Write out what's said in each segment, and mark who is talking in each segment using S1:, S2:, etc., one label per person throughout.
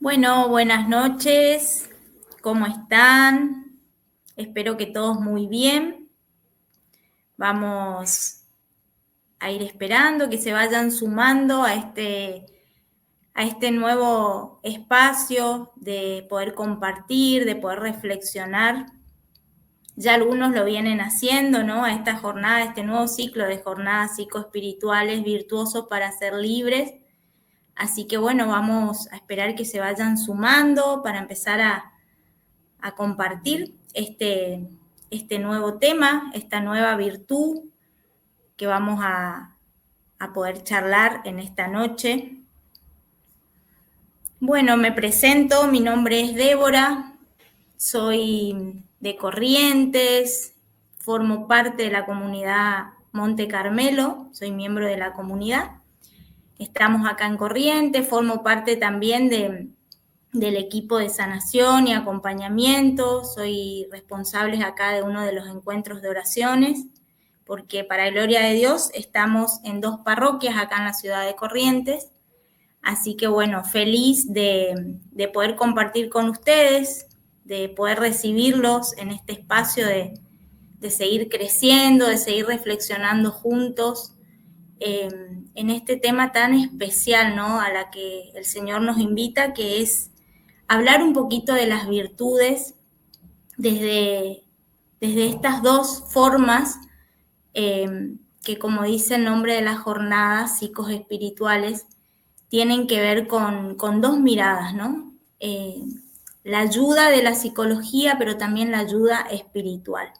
S1: Bueno, buenas noches. ¿Cómo están? Espero que todos muy bien. Vamos a ir esperando que se vayan sumando a este nuevo espacio de poder compartir, de poder reflexionar. Ya algunos lo vienen haciendo, ¿no? A esta jornada, a este nuevo ciclo de jornadas psicoespirituales virtuosos para ser libres. Así que bueno, vamos a esperar que se vayan sumando para empezar a compartir este nuevo tema, esta nueva virtud que vamos a poder charlar en esta noche. Bueno, me presento, mi nombre es Débora, soy de Corrientes, formo parte de la comunidad Monte Carmelo, soy miembro de la comunidad. Estamos acá en Corrientes, formo parte también del equipo de sanación y acompañamiento, soy responsable acá de uno de los encuentros de oraciones, porque para gloria de Dios estamos en 2 parroquias acá en la ciudad de Corrientes, así que bueno, feliz de poder compartir con ustedes, de poder recibirlos en este espacio de seguir creciendo, de seguir reflexionando juntos en este tema tan especial, ¿no? A la que el Señor nos invita, que es hablar un poquito de las virtudes desde estas 2 formas que, como dice el nombre de las jornadas psicoespirituales, tienen que ver con 2 miradas, ¿no? La ayuda de la psicología, pero también la ayuda espiritual.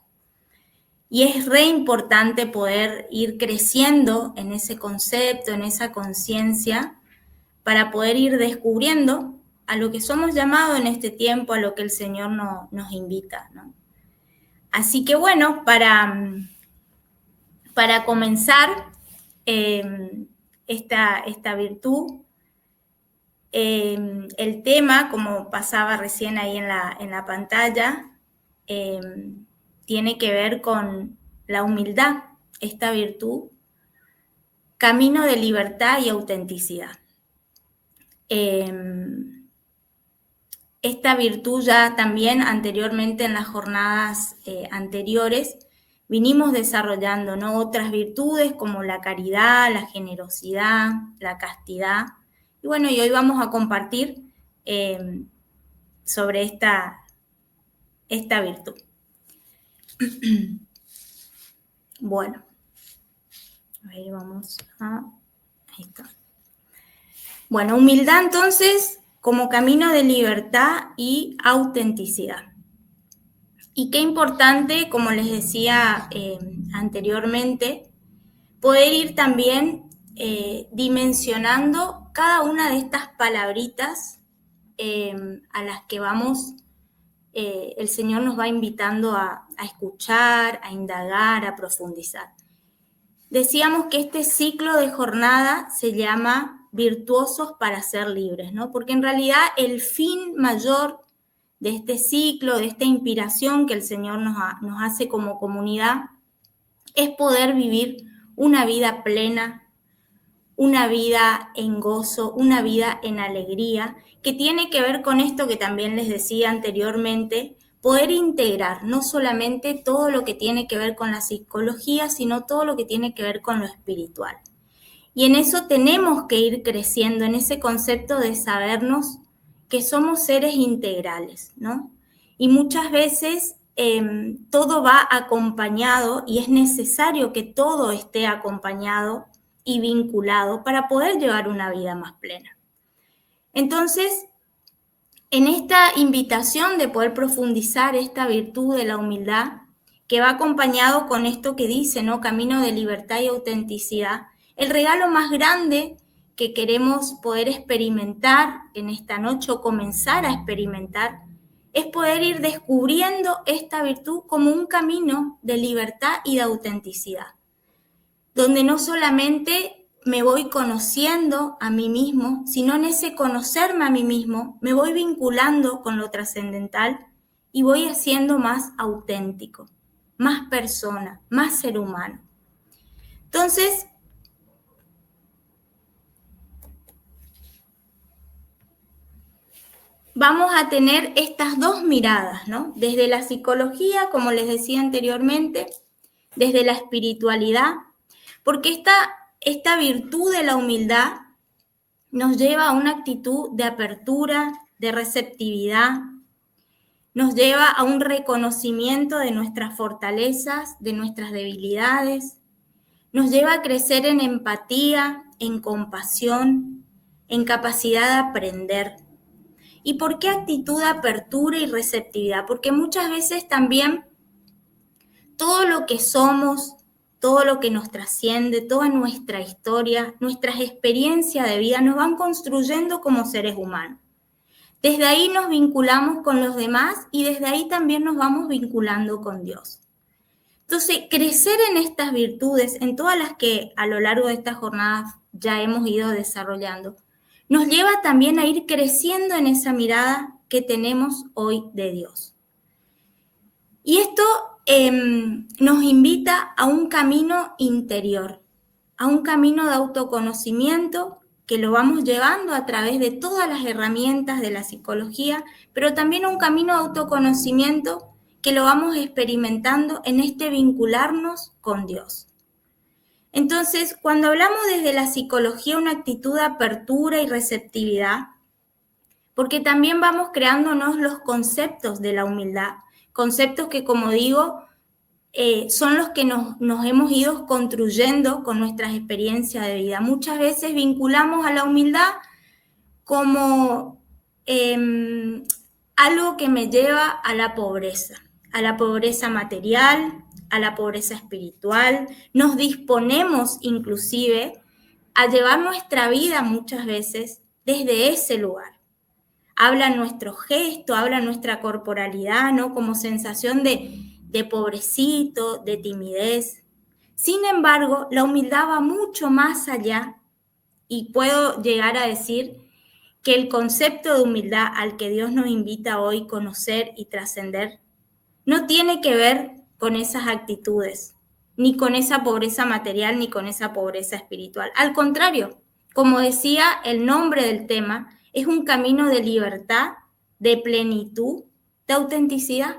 S1: Y es re importante poder ir creciendo en ese concepto, en esa conciencia, para poder ir descubriendo a lo que somos llamados en este tiempo, a lo que el Señor nos invita, ¿no? Así que bueno, para comenzar esta virtud, el tema, como pasaba recién ahí en la pantalla, tiene que ver con la humildad, esta virtud, camino de libertad y autenticidad. Esta virtud ya también anteriormente en las jornadas anteriores vinimos desarrollando, ¿no? Otras virtudes como la caridad, la generosidad, la castidad. Y bueno, y hoy vamos a compartir sobre esta virtud. Bueno, ahí vamos a... Ahí está. Bueno, humildad entonces como camino de libertad y autenticidad. Y qué importante, como les decía anteriormente, poder ir también dimensionando cada una de estas palabritas a las que vamos, el Señor nos va invitando a escuchar, a indagar, a profundizar. Decíamos que este ciclo de jornada se llama Virtuosos para ser libres, ¿no? Porque en realidad el fin mayor de este ciclo, de esta inspiración que el Señor nos hace como comunidad, es poder vivir una vida plena, una vida en gozo, una vida en alegría, que tiene que ver con esto que también les decía anteriormente, poder integrar no solamente todo lo que tiene que ver con la psicología, sino todo lo que tiene que ver con lo espiritual. Y en eso tenemos que ir creciendo, en ese concepto de sabernos que somos seres integrales, ¿no? Y muchas veces todo va acompañado y es necesario que todo esté acompañado y vinculado para poder llevar una vida más plena. Entonces, en esta invitación de poder profundizar esta virtud de la humildad, que va acompañado con esto que dice, ¿no? Camino de libertad y autenticidad, el regalo más grande que queremos poder experimentar en esta noche o comenzar a experimentar es poder ir descubriendo esta virtud como un camino de libertad y de autenticidad, donde no solamente me voy conociendo a mí mismo, sino en ese conocerme a mí mismo, me voy vinculando con lo trascendental y voy haciendo más auténtico, más persona, más ser humano. Entonces, vamos a tener estas dos miradas, ¿no? Desde la psicología, como les decía anteriormente, desde la espiritualidad, porque esta virtud de la humildad nos lleva a una actitud de apertura, de receptividad, nos lleva a un reconocimiento de nuestras fortalezas, de nuestras debilidades, nos lleva a crecer en empatía, en compasión, en capacidad de aprender. ¿Y por qué actitud de apertura y receptividad? Porque muchas veces también todo lo que somos, todo lo que nos trasciende, toda nuestra historia, nuestras experiencias de vida nos van construyendo como seres humanos. Desde ahí nos vinculamos con los demás y desde ahí también nos vamos vinculando con Dios. Entonces, crecer en estas virtudes, en todas las que a lo largo de estas jornadas ya hemos ido desarrollando, nos lleva también a ir creciendo en esa mirada que tenemos hoy de Dios. Y esto nos invita a un camino interior, a un camino de autoconocimiento que lo vamos llevando a través de todas las herramientas de la psicología, pero también a un camino de autoconocimiento que lo vamos experimentando en este vincularnos con Dios. Entonces, cuando hablamos desde la psicología, una actitud de apertura y receptividad, porque también vamos creándonos los conceptos de la humildad, conceptos que, como digo, son los que nos hemos ido construyendo con nuestras experiencias de vida. Muchas veces vinculamos a la humildad como algo que me lleva a la pobreza material, a la pobreza espiritual. Nos disponemos inclusive a llevar nuestra vida muchas veces desde ese lugar. Habla nuestro gesto, habla nuestra corporalidad, ¿no? Como sensación de pobrecito, de timidez. Sin embargo, la humildad va mucho más allá y puedo llegar a decir que el concepto de humildad al que Dios nos invita hoy a conocer y trascender no tiene que ver con esas actitudes, ni con esa pobreza material, ni con esa pobreza espiritual. Al contrario, como decía el nombre del tema, es un camino de libertad, de plenitud, de autenticidad.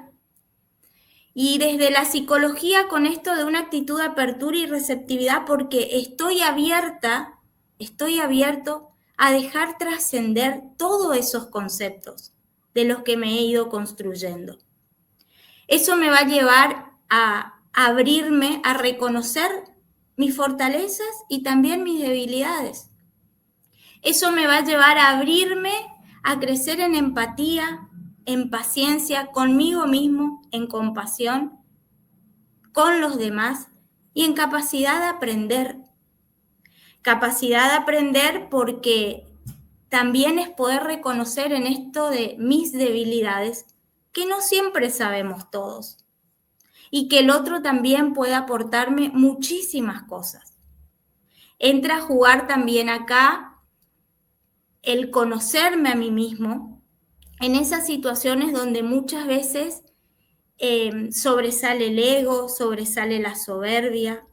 S1: Y desde la psicología con esto de una actitud de apertura y receptividad, porque estoy abierto a dejar trascender todos esos conceptos de los que me he ido construyendo. Eso me va a llevar a abrirme, a reconocer mis fortalezas y también mis debilidades. Eso me va a llevar a abrirme, a crecer en empatía, en paciencia conmigo mismo, en compasión, con los demás y en capacidad de aprender. Capacidad de aprender porque también es poder reconocer en esto de mis debilidades que no siempre sabemos todos y que el otro también puede aportarme muchísimas cosas. Entra a jugar también acá el conocerme a mí mismo en esas situaciones donde muchas veces sobresale el ego, sobresale la soberbia,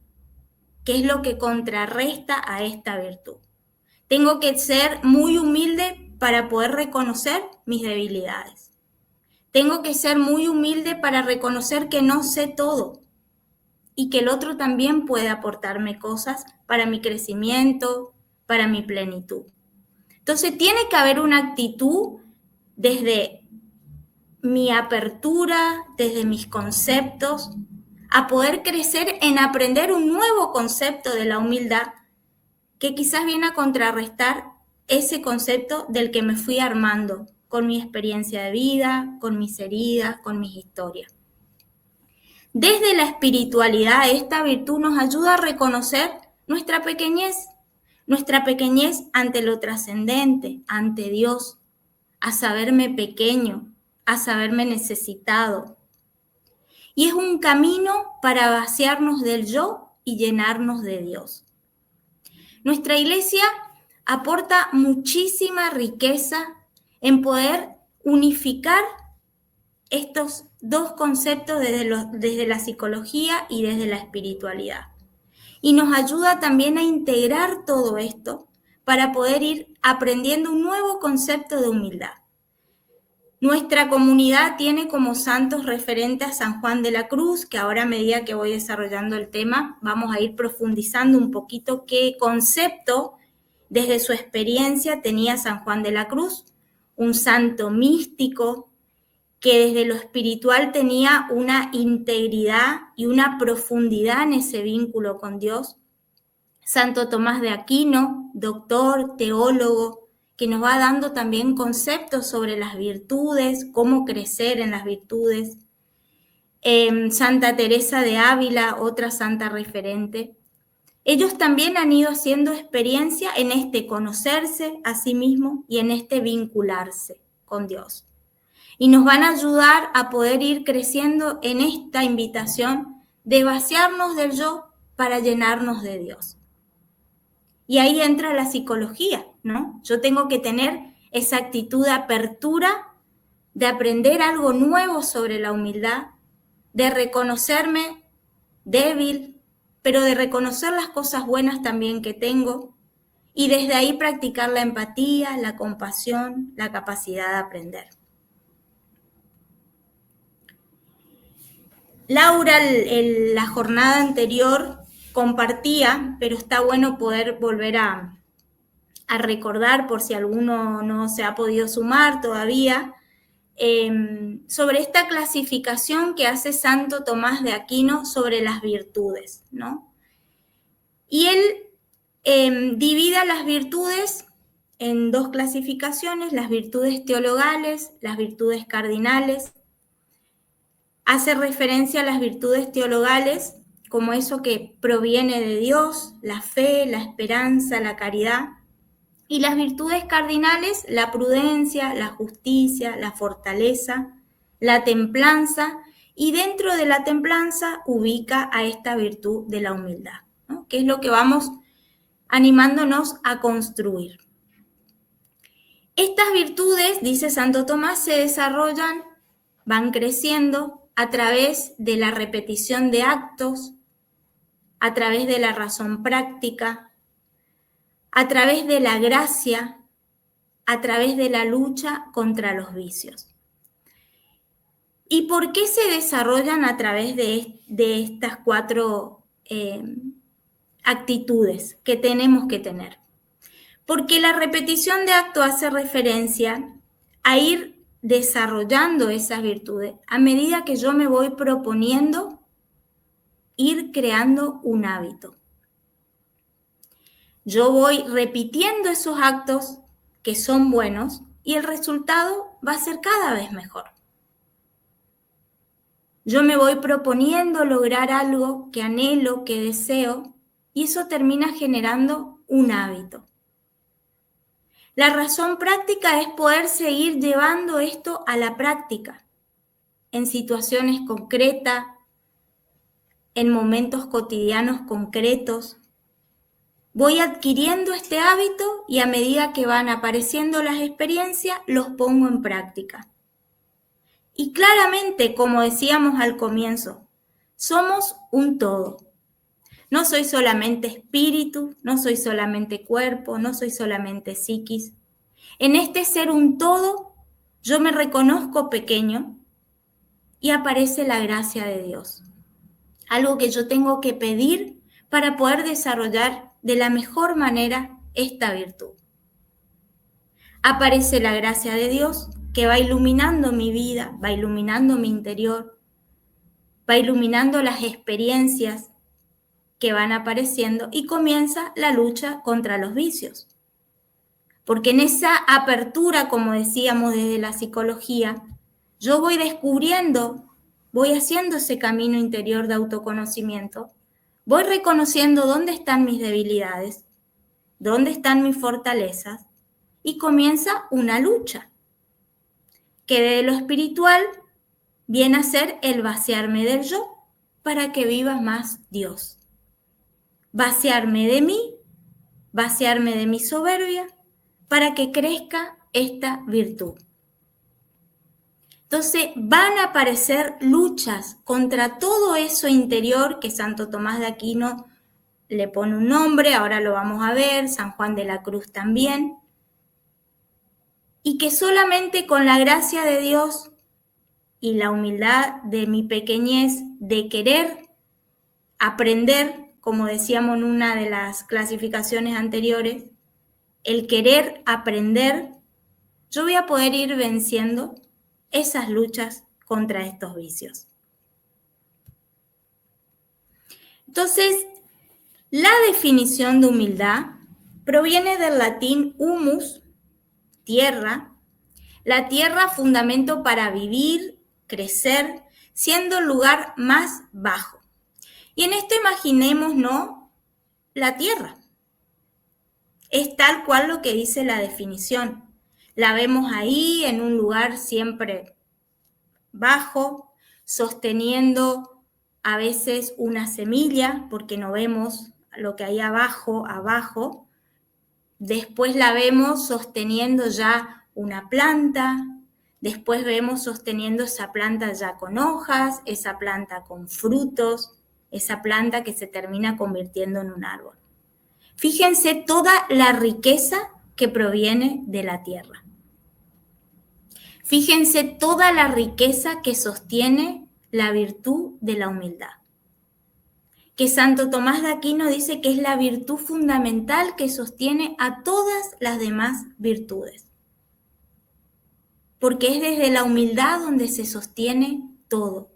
S1: que es lo que contrarresta a esta virtud. Tengo que ser muy humilde para poder reconocer mis debilidades. Tengo que ser muy humilde para reconocer que no sé todo y que el otro también puede aportarme cosas para mi crecimiento, para mi plenitud. Entonces tiene que haber una actitud desde mi apertura, desde mis conceptos, a poder crecer en aprender un nuevo concepto de la humildad que quizás viene a contrarrestar ese concepto del que me fui armando con mi experiencia de vida, con mis heridas, con mis historias. Desde la espiritualidad, esta virtud nos ayuda a reconocer nuestra pequeñez ante lo trascendente, ante Dios, a saberme pequeño, a saberme necesitado. Y es un camino para vaciarnos del yo y llenarnos de Dios. Nuestra iglesia aporta muchísima riqueza en poder unificar estos dos conceptos desde la psicología y desde la espiritualidad. Y nos ayuda también a integrar todo esto para poder ir aprendiendo un nuevo concepto de humildad. Nuestra comunidad tiene como santos referente a San Juan de la Cruz, que ahora a medida que voy desarrollando el tema vamos a ir profundizando un poquito qué concepto desde su experiencia tenía San Juan de la Cruz, un santo místico que desde lo espiritual tenía una integridad y una profundidad en ese vínculo con Dios. Santo Tomás de Aquino, doctor, teólogo, que nos va dando también conceptos sobre las virtudes, cómo crecer en las virtudes. Santa Teresa de Ávila, otra santa referente. Ellos también han ido haciendo experiencia en este conocerse a sí mismo y en este vincularse con Dios. Y nos van a ayudar a poder ir creciendo en esta invitación de vaciarnos del yo para llenarnos de Dios. Y ahí entra la psicología, ¿no? Yo tengo que tener esa actitud de apertura, de aprender algo nuevo sobre la humildad, de reconocerme débil, pero de reconocer las cosas buenas también que tengo y desde ahí practicar la empatía, la compasión, la capacidad de aprender. Laura, la jornada anterior compartía, pero está bueno poder volver a recordar por si alguno no se ha podido sumar todavía, sobre esta clasificación que hace Santo Tomás de Aquino sobre las virtudes, ¿no? Y él divide las virtudes en dos clasificaciones, las virtudes teologales, las virtudes cardinales. Hace referencia a las virtudes teologales como eso que proviene de Dios, la fe, la esperanza, la caridad. Y las virtudes cardinales, la prudencia, la justicia, la fortaleza, la templanza, y dentro de la templanza ubica a esta virtud de la humildad, ¿no? Que es lo que vamos animándonos a construir. Estas virtudes, dice Santo Tomás, se desarrollan, van creciendo a través de la repetición de actos, a través de la razón práctica, a través de la gracia, a través de la lucha contra los vicios. ¿Y por qué se desarrollan a través de estas cuatro actitudes que tenemos que tener? Porque la repetición de acto hace referencia a ir desarrollando esas virtudes a medida que yo me voy proponiendo ir creando un hábito. Yo voy repitiendo esos actos que son buenos y el resultado va a ser cada vez mejor. Yo me voy proponiendo lograr algo que anhelo, que deseo, y eso termina generando un hábito. La razón práctica es poder seguir llevando esto a la práctica, en situaciones concretas, en momentos cotidianos concretos. Voy adquiriendo este hábito y a medida que van apareciendo las experiencias, los pongo en práctica. Y claramente, como decíamos al comienzo, somos un todo. No soy solamente espíritu, no soy solamente cuerpo, no soy solamente psiquis. En este ser un todo, yo me reconozco pequeño y aparece la gracia de Dios. Algo que yo tengo que pedir para poder desarrollar de la mejor manera esta virtud. Aparece la gracia de Dios que va iluminando mi vida, va iluminando mi interior, va iluminando las experiencias que van apareciendo y comienza la lucha contra los vicios. Porque en esa apertura, como decíamos desde la psicología, yo voy descubriendo, voy haciendo ese camino interior de autoconocimiento, voy reconociendo dónde están mis debilidades, dónde están mis fortalezas y comienza una lucha que de lo espiritual viene a ser el vaciarme del yo para que viva más Dios. Vaciarme de mí, vaciarme de mi soberbia para que crezca esta virtud. Entonces van a aparecer luchas contra todo eso interior que Santo Tomás de Aquino le pone un nombre, ahora lo vamos a ver, San Juan de la Cruz también. y que solamente con la gracia de Dios y la humildad de mi pequeñez, de querer aprender, como decíamos en una de las clasificaciones anteriores, el querer aprender, yo voy a poder ir venciendo esas luchas contra estos vicios. Entonces, la definición de humildad proviene del latín humus, tierra, la tierra fundamento para vivir, crecer, siendo el lugar más bajo. Y en esto imaginemos, ¿no?, la tierra. Es tal cual lo que dice la definición. La vemos ahí en un lugar siempre bajo, sosteniendo a veces una semilla, porque no vemos lo que hay abajo. Después la vemos sosteniendo ya una planta, después vemos sosteniendo esa planta ya con hojas, esa planta con frutos, esa planta que se termina convirtiendo en un árbol. Fíjense toda la riqueza que proviene de la tierra. Fíjense toda la riqueza que sostiene la virtud de la humildad. Que Santo Tomás de Aquino dice que es la virtud fundamental que sostiene a todas las demás virtudes. Porque es desde la humildad donde se sostiene todo.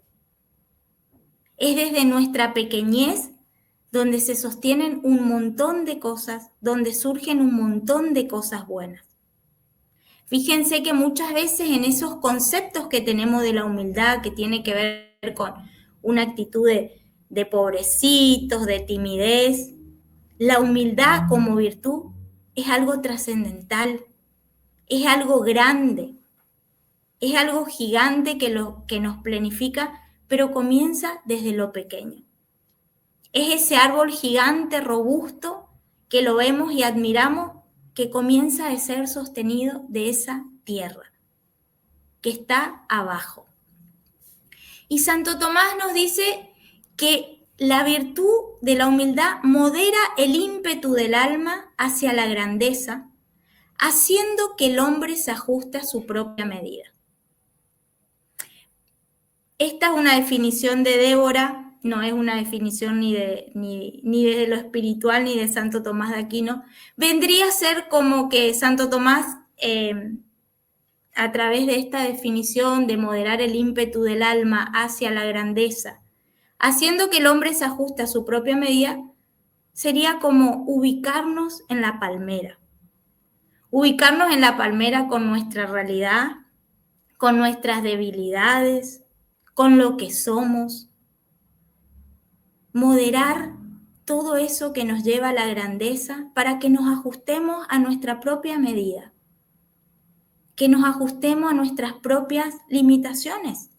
S1: Es desde nuestra pequeñez donde se sostienen un montón de cosas, donde surgen un montón de cosas buenas. Fíjense que muchas veces en esos conceptos que tenemos de la humildad, que tiene que ver con una actitud de pobrecitos, de timidez, la humildad como virtud es algo trascendental, es algo grande, es algo gigante que nos planifica, pero comienza desde lo pequeño. Es ese árbol gigante, robusto, que lo vemos y admiramos, que comienza a ser sostenido de esa tierra, que está abajo. Y Santo Tomás nos dice que la virtud de la humildad modera el ímpetu del alma hacia la grandeza, haciendo que el hombre se ajuste a su propia medida. Esta es una definición de Débora, no es una definición ni de lo espiritual ni de Santo Tomás de Aquino. Vendría a ser como que Santo Tomás, a través de esta definición de moderar el ímpetu del alma hacia la grandeza, haciendo que el hombre se ajuste a su propia medida, sería como ubicarnos en la palmera. Ubicarnos en la palmera con nuestra realidad, con nuestras debilidades, con lo que somos. Moderar todo eso que nos lleva a la grandeza para que nos ajustemos a nuestra propia medida, que nos ajustemos a nuestras propias limitaciones.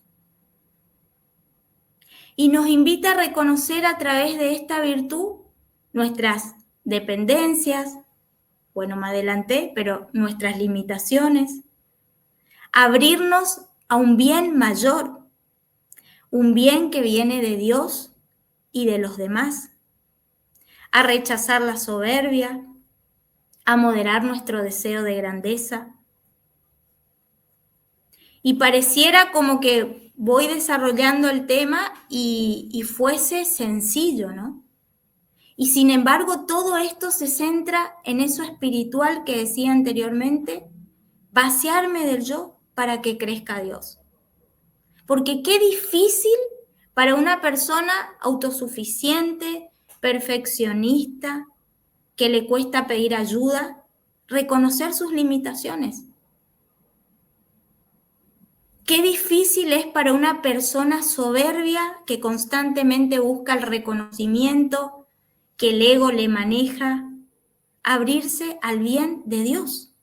S1: Y nos invita a reconocer a través de esta virtud nuestras dependencias, bueno, me adelanté, pero nuestras limitaciones, abrirnos a un bien mayor, un bien que viene de Dios y de los demás, a rechazar la soberbia, a moderar nuestro deseo de grandeza. Y pareciera como que voy desarrollando el tema y fuese sencillo, ¿no? Y sin embargo, todo esto se centra en eso espiritual que decía anteriormente, vaciarme del yo para que crezca Dios. Porque qué difícil para una persona autosuficiente, perfeccionista, que le cuesta pedir ayuda, reconocer sus limitaciones. Qué difícil es para una persona soberbia que constantemente busca el reconocimiento, que el ego le maneja, abrirse al bien de Dios.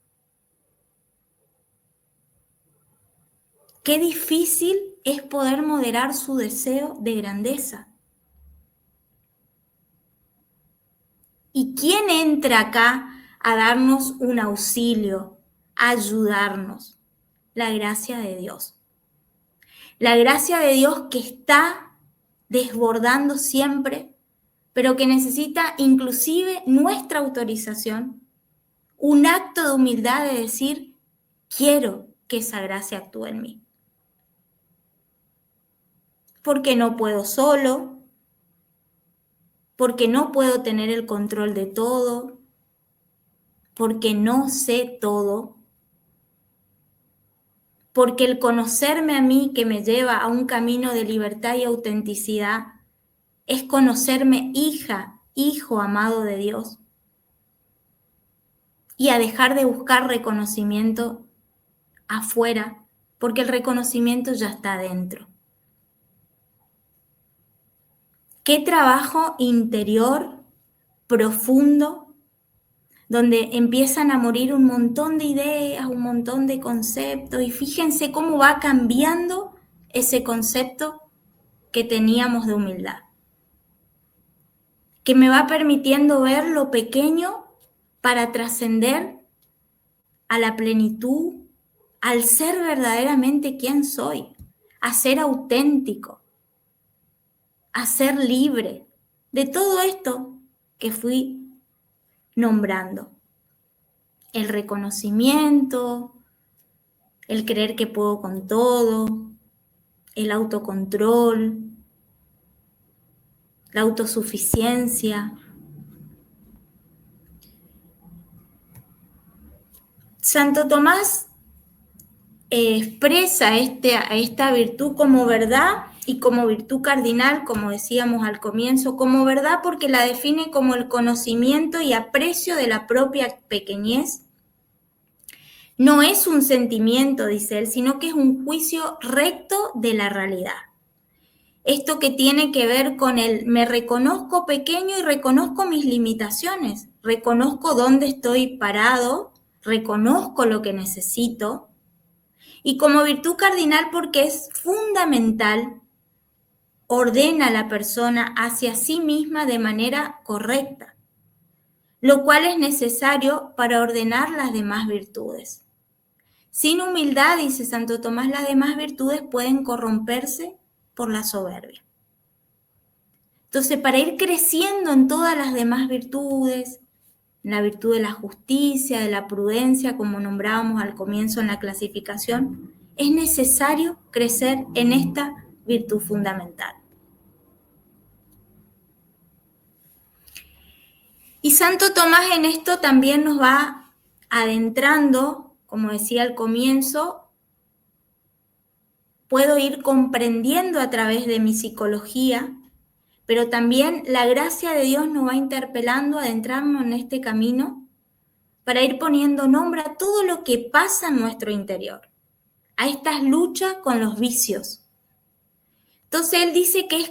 S1: Qué difícil es poder moderar su deseo de grandeza. ¿Y quién entra acá a darnos un auxilio, a ayudarnos? La gracia de Dios. La gracia de Dios que está desbordando siempre, pero que necesita inclusive nuestra autorización, un acto de humildad de decir, quiero que esa gracia actúe en mí. Porque no puedo solo, porque no puedo tener el control de todo, porque no sé todo, porque el conocerme a mí que me lleva a un camino de libertad y autenticidad es conocerme hija, hijo amado de Dios, y a dejar de buscar reconocimiento afuera, porque el reconocimiento ya está dentro. Qué trabajo interior profundo, donde empiezan a morir un montón de ideas, un montón de conceptos, y fíjense cómo va cambiando ese concepto que teníamos de humildad, que me va permitiendo ver lo pequeño para trascender a la plenitud, al ser verdaderamente quien soy, a ser auténtico, a ser libre de todo esto que fui nombrando. El reconocimiento, el creer que puedo con todo, el autocontrol, la autosuficiencia. Santo Tomás expresa esta virtud como verdad y como virtud cardinal, como decíamos al comienzo, como verdad porque la define como el conocimiento y aprecio de la propia pequeñez. No es un sentimiento, dice él, sino que es un juicio recto de la realidad. Esto que tiene que ver con el me reconozco pequeño y reconozco mis limitaciones, reconozco dónde estoy parado, reconozco lo que necesito, y como virtud cardinal porque es fundamental, ordena a la persona hacia sí misma de manera correcta, lo cual es necesario para ordenar las demás virtudes. Sin humildad, dice Santo Tomás, las demás virtudes pueden corromperse por la soberbia. Entonces, para ir creciendo en todas las demás virtudes, la virtud de la justicia, de la prudencia, como nombrábamos al comienzo en la clasificación, es necesario crecer en esta virtud fundamental. Y Santo Tomás en esto también nos va adentrando, como decía al comienzo, puedo ir comprendiendo a través de mi psicología, pero también la gracia de Dios nos va interpelando a adentrarnos en este camino para ir poniendo nombre a todo lo que pasa en nuestro interior, a estas luchas con los vicios. Entonces él dice que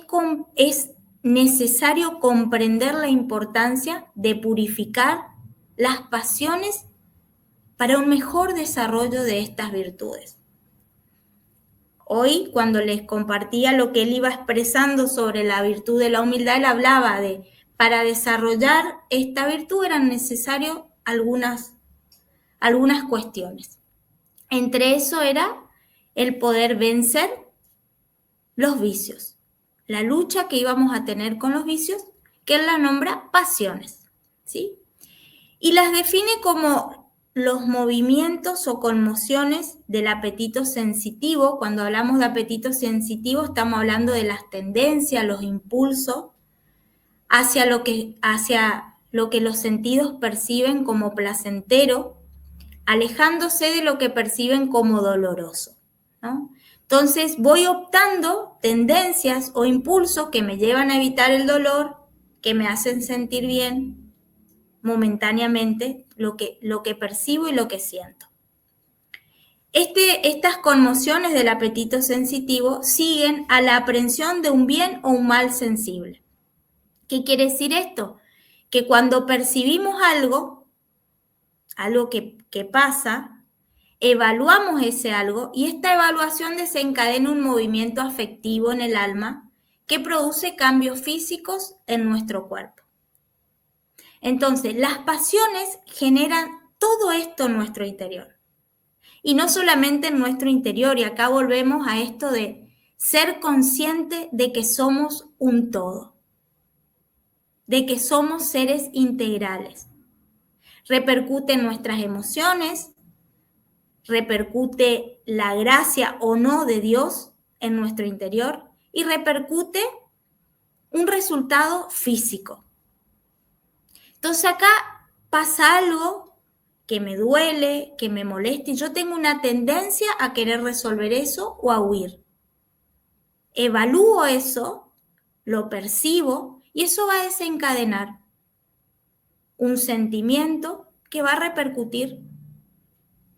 S1: es necesario comprender la importancia de purificar las pasiones para un mejor desarrollo de estas virtudes. Hoy, cuando les compartía lo que él iba expresando sobre la virtud de la humildad, él hablaba de, para desarrollar esta virtud eran necesarias algunas cuestiones. Entre eso era el poder vencer los vicios, la lucha que íbamos a tener con los vicios, que él la nombra pasiones, ¿sí? Y las define como los movimientos o conmociones del apetito sensitivo. Cuando hablamos de apetito sensitivo, estamos hablando de las tendencias, los impulsos hacia lo que los sentidos perciben como placentero, alejándose de lo que perciben como doloroso, ¿no? Entonces voy optando tendencias o impulsos que me llevan a evitar el dolor, que me hacen sentir bien momentáneamente lo que percibo y lo que siento. Estas conmociones del apetito sensitivo siguen a la aprehensión de un bien o un mal sensible. ¿Qué quiere decir esto? Que cuando percibimos algo que pasa, evaluamos ese algo y esta evaluación desencadena un movimiento afectivo en el alma que produce cambios físicos en nuestro cuerpo. Entonces, las pasiones generan todo esto en nuestro interior. Y no solamente en nuestro interior, y acá volvemos a esto de ser consciente de que somos un todo, de que somos seres integrales. Repercute en nuestras emociones, repercute la gracia o no de Dios en nuestro interior y repercute un resultado físico. Entonces acá pasa algo que me duele, que me molesta y yo tengo una tendencia a querer resolver eso o a huir. Evalúo eso, lo percibo y eso va a desencadenar un sentimiento que va a repercutir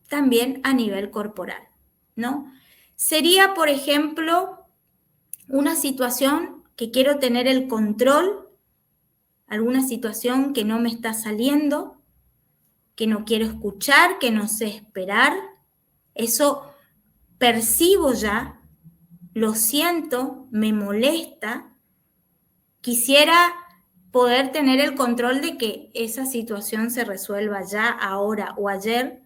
S1: también a nivel corporal, ¿no? Sería, por ejemplo, una situación que quiero tener el control, alguna situación que no me está saliendo, que no quiero escuchar, que no sé esperar. Eso percibo ya, lo siento, me molesta. Quisiera poder tener el control de que esa situación se resuelva ya, ahora o ayer.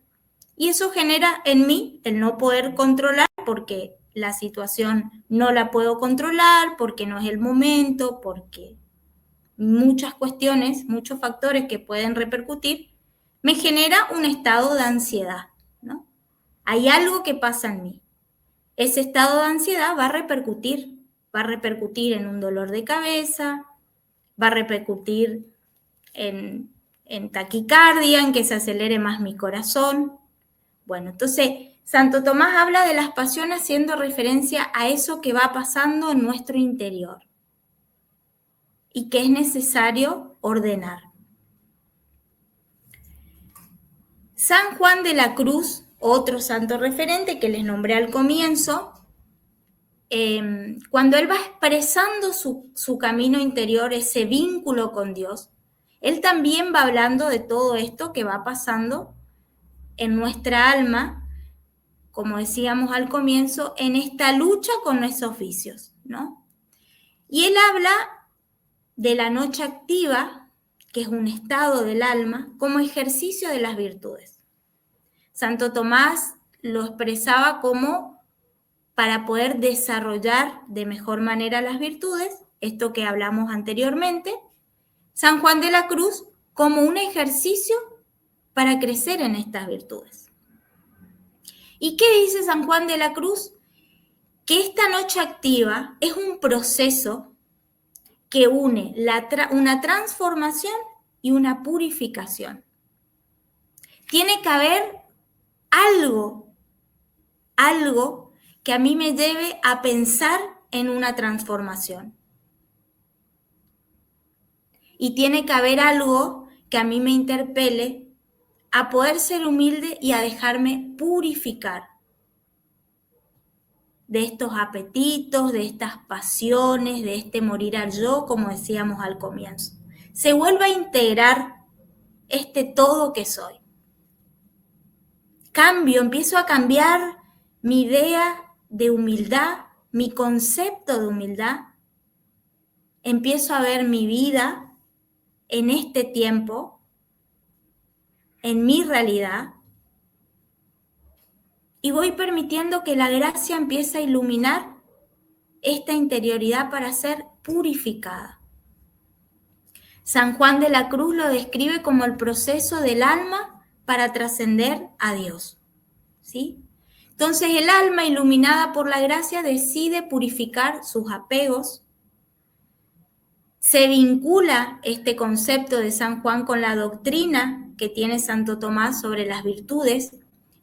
S1: Y eso genera en mí el no poder controlar porque la situación no la puedo controlar, porque no es el momento, porque muchas cuestiones, muchos factores que pueden repercutir, me genera un estado de ansiedad, ¿no? Hay algo que pasa en mí. Ese estado de ansiedad va a repercutir en un dolor de cabeza, va a repercutir en taquicardia, en que se acelere más mi corazón. Bueno, entonces Santo Tomás habla de las pasiones haciendo referencia a eso que va pasando en nuestro interior y que es necesario ordenar. San Juan de la Cruz, otro santo referente que les nombré al comienzo, cuando él va expresando su camino interior, ese vínculo con Dios, él también va hablando de todo esto que va pasando en nuestra alma, como decíamos al comienzo, en esta lucha con nuestros vicios, ¿no? Y él habla de la noche activa, que es un estado del alma, como ejercicio de las virtudes. Santo Tomás lo expresaba como para poder desarrollar de mejor manera las virtudes, esto que hablamos anteriormente. San Juan de la Cruz como un ejercicio para crecer en estas virtudes. ¿Y qué dice San Juan de la Cruz? Que esta noche activa es un proceso que une una transformación y una purificación. Tiene que haber algo que a mí me lleve a pensar en una transformación. Y tiene que haber algo que a mí me interpele a poder ser humilde y a dejarme purificar de estos apetitos, de estas pasiones, de este morir al yo, como decíamos al comienzo. Se vuelve a integrar este todo que soy. Empiezo a cambiar mi idea de humildad, mi concepto de humildad. Empiezo a ver mi vida en este tiempo, en mi realidad, y voy permitiendo que la gracia empiece a iluminar esta interioridad para ser purificada. San Juan de la Cruz lo describe como el proceso del alma para trascender a Dios, ¿sí? Entonces el alma iluminada por la gracia decide purificar sus apegos. Se vincula este concepto de San Juan con la doctrina que tiene Santo Tomás sobre las virtudes,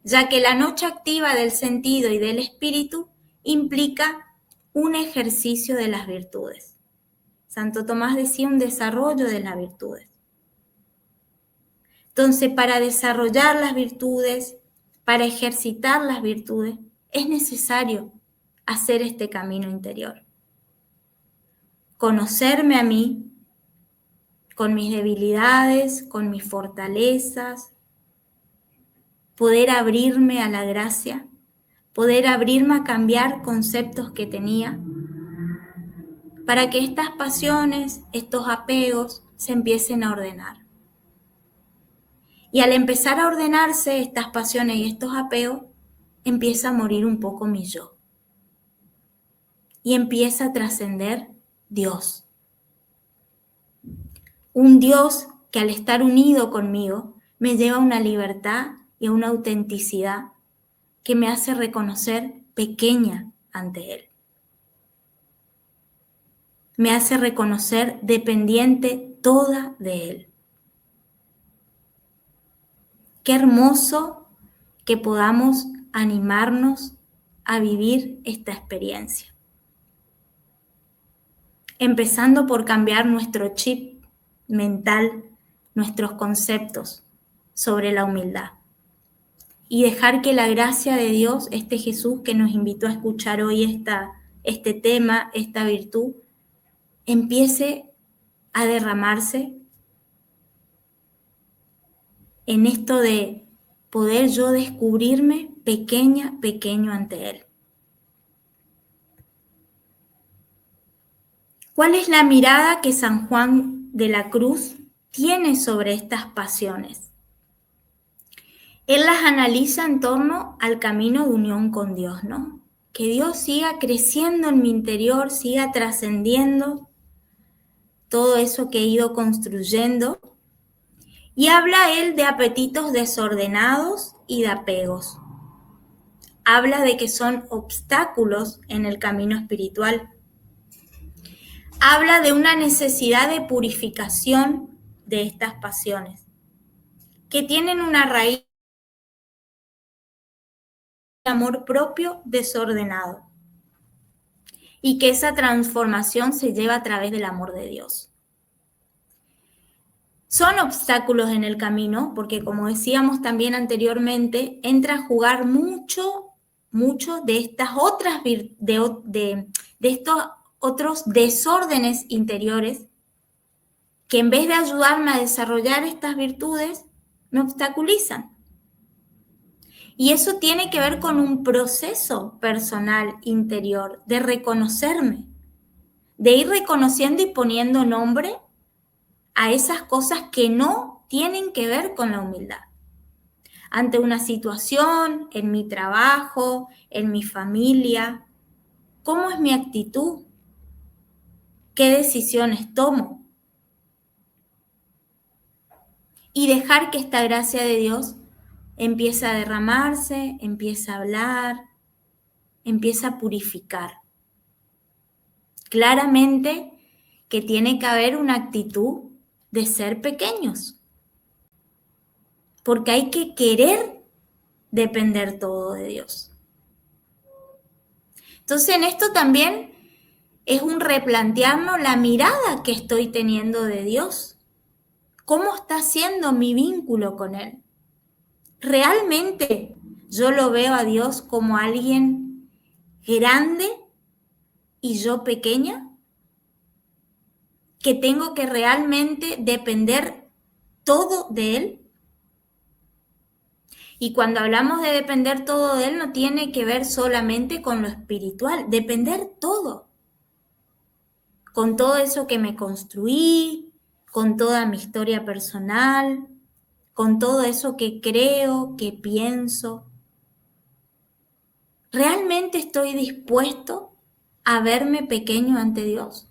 S1: ya que la noche activa del sentido y del espíritu implica un ejercicio de las virtudes. Santo Tomás decía un desarrollo de las virtudes. Entonces, para desarrollar las virtudes, para ejercitar las virtudes, es necesario hacer este camino interior. Conocerme a mí, con mis debilidades, con mis fortalezas, poder abrirme a la gracia, poder abrirme a cambiar conceptos que tenía, para que estas pasiones, estos apegos, se empiecen a ordenar. Y al empezar a ordenarse estas pasiones y estos apegos, empieza a morir un poco mi yo. Y empieza a trascender Dios. Un Dios que al estar unido conmigo me lleva a una libertad y a una autenticidad que me hace reconocer pequeña ante Él. Me hace reconocer dependiente toda de Él. Qué hermoso que podamos animarnos a vivir esta experiencia. Empezando por cambiar nuestro chip mental, nuestros conceptos sobre la humildad. Y dejar que la gracia de Dios, este Jesús que nos invitó a escuchar hoy este tema, esta virtud, empiece a derramarse en esto de poder yo descubrirme pequeño ante Él. ¿Cuál es la mirada que San Juan de la Cruz tiene sobre estas pasiones? Él las analiza en torno al camino de unión con Dios, ¿no? Que Dios siga creciendo en mi interior, siga trascendiendo todo eso que he ido construyendo. Y habla él de apetitos desordenados y de apegos. Habla de que son obstáculos en el camino espiritual. Habla de una necesidad de purificación de estas pasiones, que tienen una raíz de amor propio desordenado, y que esa transformación se lleva a través del amor de Dios. Son obstáculos en el camino, porque como decíamos también anteriormente, entra a jugar mucho de estas otras de estos otros desórdenes interiores que en vez de ayudarme a desarrollar estas virtudes, me obstaculizan. Y eso tiene que ver con un proceso personal interior de reconocerme, de ir reconociendo y poniendo nombre a esas cosas que no tienen que ver con la humildad. Ante una situación, en mi trabajo, en mi familia, ¿cómo es mi actitud? ¿Qué decisiones tomo? Y dejar que esta gracia de Dios empiece a derramarse, empiece a hablar, empiece a purificar. Claramente que tiene que haber una actitud de ser pequeños, porque hay que querer depender todo de Dios. Entonces en esto también es un replantearnos la mirada que estoy teniendo de Dios. ¿Cómo está siendo mi vínculo con Él? ¿Realmente yo lo veo a Dios como alguien grande y yo pequeña? ¿Que tengo que realmente depender todo de Él? Y cuando hablamos de depender todo de Él, no tiene que ver solamente con lo espiritual, depender todo. Con todo eso que me construí, con toda mi historia personal, con todo eso que creo, que pienso. ¿Realmente estoy dispuesto a verme pequeño ante Dios?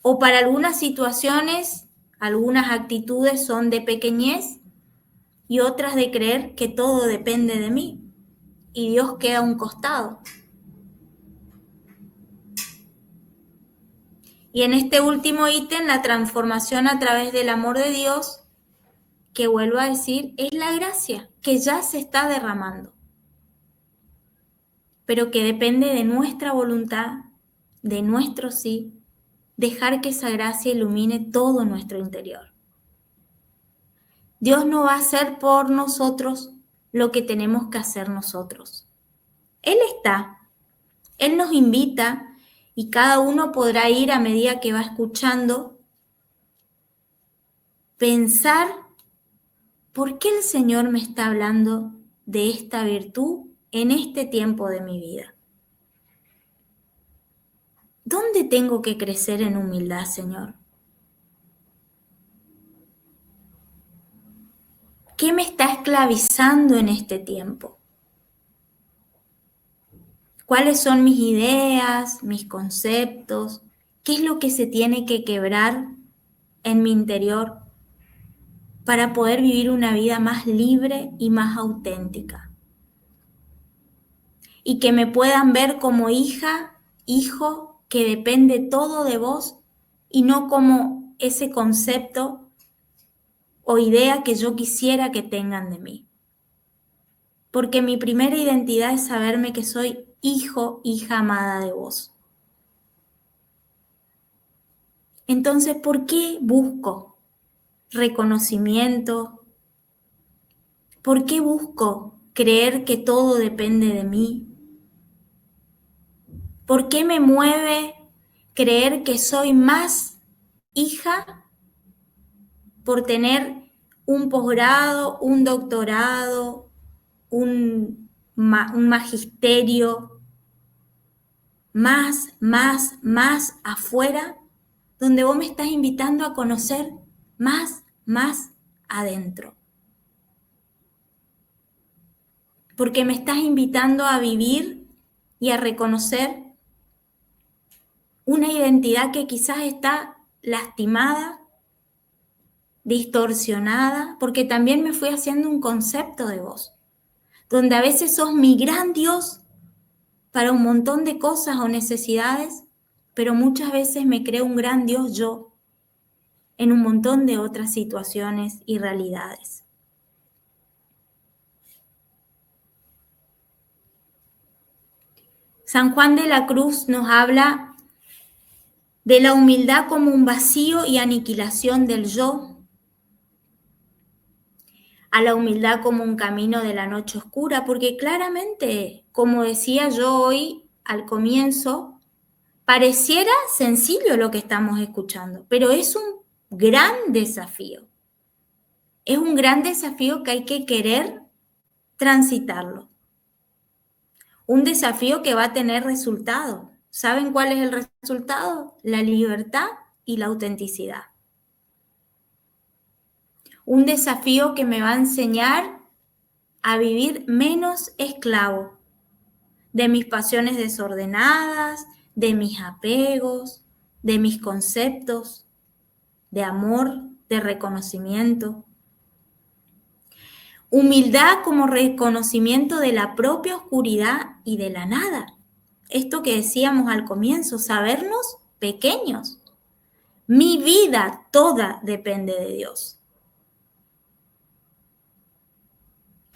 S1: O para algunas situaciones, algunas actitudes son de pequeñez y otras de creer que todo depende de mí y Dios queda a un costado. Y en este último ítem, la transformación a través del amor de Dios, que vuelvo a decir, es la gracia que ya se está derramando, pero que depende de nuestra voluntad, de nuestro sí, dejar que esa gracia ilumine todo nuestro interior. Dios no va a hacer por nosotros lo que tenemos que hacer nosotros. Él está, Él nos invita y cada uno podrá ir a medida que va escuchando, pensar por qué el Señor me está hablando de esta virtud en este tiempo de mi vida. ¿Dónde tengo que crecer en humildad, Señor? ¿Qué me está esclavizando en este tiempo? ¿Cuáles son mis ideas, mis conceptos? ¿Qué es lo que se tiene que quebrar en mi interior para poder vivir una vida más libre y más auténtica? y que me puedan ver como hija, hijo, que depende todo de vos y no como ese concepto o idea que yo quisiera que tengan de mí. Porque mi primera identidad es saberme que soy hijo, hija amada de vos. Entonces, ¿por qué busco reconocimiento? ¿Por qué busco creer que todo depende de mí? ¿Por qué me mueve creer que soy más hija por tener un posgrado, un doctorado, un magisterio, más afuera, donde vos me estás invitando a conocer más adentro? Porque me estás invitando a vivir y a reconocer una identidad que quizás está lastimada, distorsionada, porque también me fui haciendo un concepto de vos, donde a veces sos mi gran Dios para un montón de cosas o necesidades, pero muchas veces me creo un gran Dios yo en un montón de otras situaciones y realidades. San Juan de la Cruz nos habla de la humildad como un vacío y aniquilación del yo, a la humildad como un camino de la noche oscura, porque claramente, como decía yo hoy al comienzo, pareciera sencillo lo que estamos escuchando, pero es un gran desafío. Es un gran desafío que hay que querer transitarlo. Un desafío que va a tener resultado. ¿Saben cuál es el resultado? La libertad y la autenticidad. Un desafío que me va a enseñar a vivir menos esclavo de mis pasiones desordenadas, de mis apegos, de mis conceptos, de amor, de reconocimiento. Humildad como reconocimiento de la propia oscuridad y de la nada. Esto que decíamos al comienzo, sabernos pequeños. Mi vida toda depende de Dios.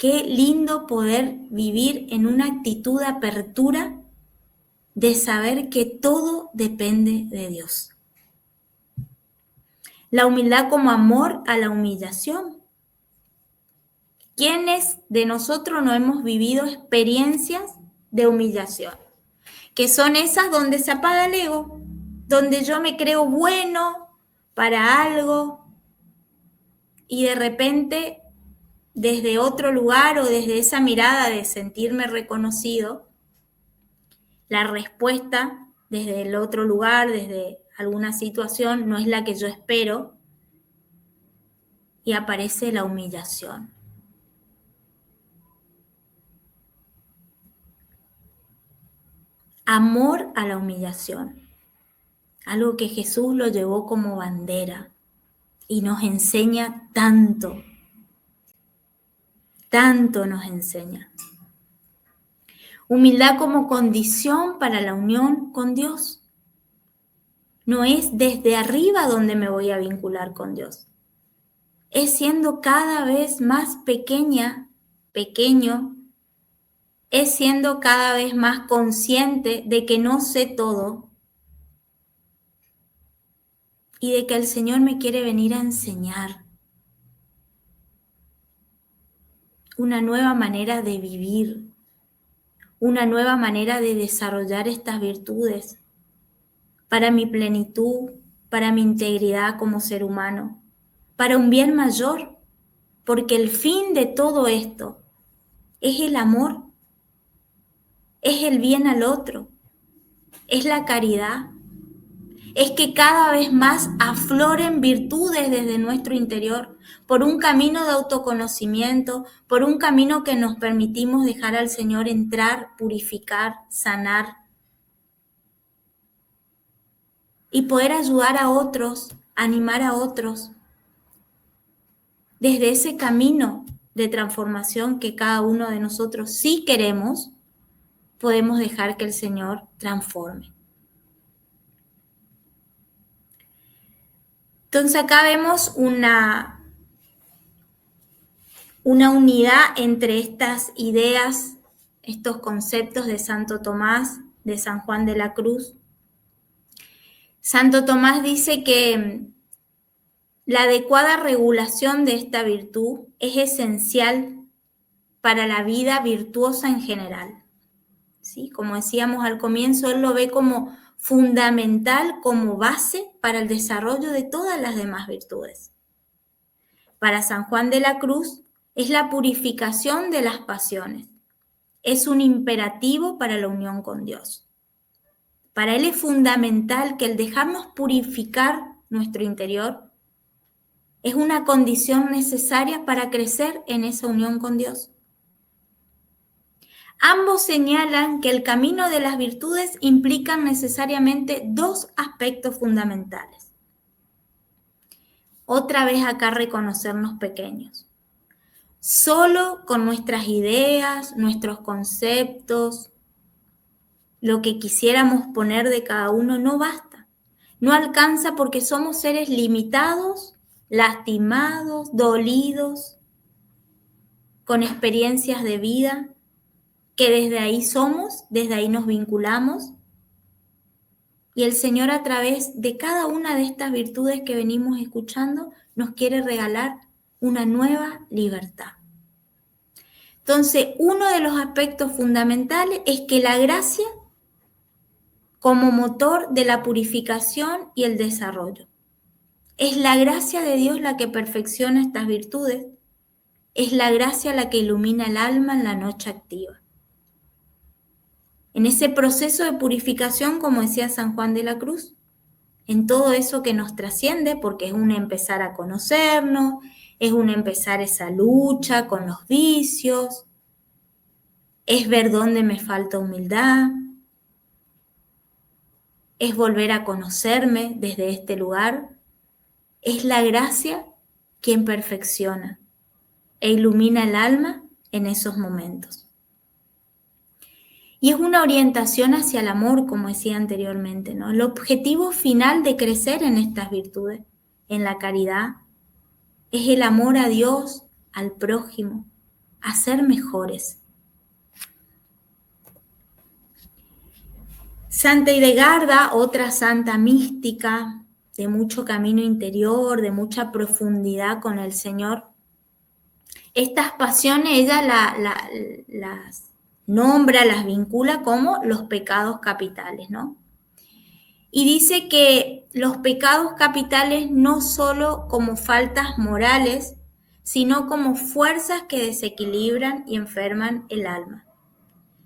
S1: Qué lindo poder vivir en una actitud de apertura, de saber que todo depende de Dios. La humildad como amor a la humillación. ¿Quiénes de nosotros no hemos vivido experiencias de humillación? Que son esas donde se apaga el ego, donde yo me creo bueno para algo y de repente desde otro lugar o desde esa mirada de sentirme reconocido, la respuesta desde el otro lugar, desde alguna situación, no es la que yo espero y aparece la humillación. Amor a la humillación, algo que Jesús lo llevó como bandera y nos enseña tanto nos enseña. Humildad como condición para la unión con Dios. No es desde arriba donde me voy a vincular con Dios. Es siendo cada vez más pequeño, es siendo cada vez más consciente de que no sé todo y de que el Señor me quiere venir a enseñar una nueva manera de vivir, una nueva manera de desarrollar estas virtudes para mi plenitud, para mi integridad como ser humano, para un bien mayor, porque el fin de todo esto es el amor, es el bien al otro, es la caridad, es que cada vez más afloren virtudes desde nuestro interior, por un camino de autoconocimiento, por un camino que nos permitimos dejar al Señor entrar, purificar, sanar y poder ayudar a otros, animar a otros desde ese camino de transformación que cada uno de nosotros sí queremos, podemos dejar que el Señor transforme. Entonces acá vemos una unidad entre estas ideas, estos conceptos de Santo Tomás, de San Juan de la Cruz. Santo Tomás dice que la adecuada regulación de esta virtud es esencial para la vida virtuosa en general. ¿Sí? Como decíamos al comienzo, él lo ve como fundamental, como base para el desarrollo de todas las demás virtudes. Para San Juan de la Cruz es la purificación de las pasiones. Es un imperativo para la unión con Dios. Para él es fundamental que el dejarnos purificar nuestro interior es una condición necesaria para crecer en esa unión con Dios. Ambos señalan que el camino de las virtudes implica necesariamente dos aspectos fundamentales. Otra vez acá reconocernos pequeños. Solo con nuestras ideas, nuestros conceptos, lo que quisiéramos poner de cada uno no basta. No alcanza porque somos seres limitados, lastimados, dolidos, con experiencias de vida, que desde ahí somos, desde ahí nos vinculamos. Y el Señor, a través de cada una de estas virtudes que venimos escuchando, nos quiere regalar una nueva libertad. Entonces, uno de los aspectos fundamentales es que la gracia, como motor de la purificación y el desarrollo, es la gracia de Dios la que perfecciona estas virtudes, es la gracia la que ilumina el alma en la noche activa. En ese proceso de purificación, como decía San Juan de la Cruz, en todo eso que nos trasciende, porque es un empezar a conocernos, es un empezar esa lucha con los vicios, es ver dónde me falta humildad, es volver a conocerme desde este lugar, es la gracia quien perfecciona e ilumina el alma en esos momentos. Y es una orientación hacia el amor, como decía anteriormente, ¿no? El objetivo final de crecer en estas virtudes, en la caridad, es el amor a Dios, al prójimo, a ser mejores. Santa Hildegarda, otra santa mística, de mucho camino interior, de mucha profundidad con el Señor. Estas pasiones ella las nombra, las vincula como los pecados capitales, ¿no? Y dice que los pecados capitales no solo como faltas morales, sino como fuerzas que desequilibran y enferman el alma.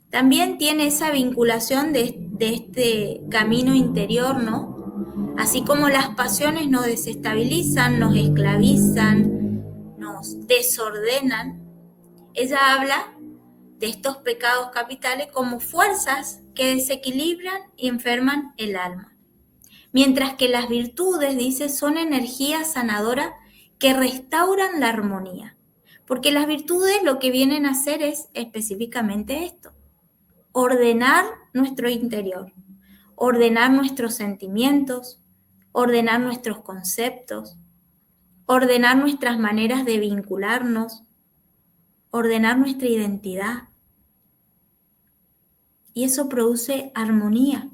S1: También tiene esa vinculación de este camino interior, ¿no? Así como las pasiones nos desestabilizan, nos esclavizan, nos desordenan, ella habla de estos pecados capitales como fuerzas que desequilibran y enferman el alma. Mientras que las virtudes, dice, son energías sanadoras que restauran la armonía. Porque las virtudes lo que vienen a hacer es específicamente esto: ordenar nuestro interior, ordenar nuestros sentimientos, ordenar nuestros conceptos, ordenar nuestras maneras de vincularnos, ordenar nuestra identidad. Y eso produce armonía.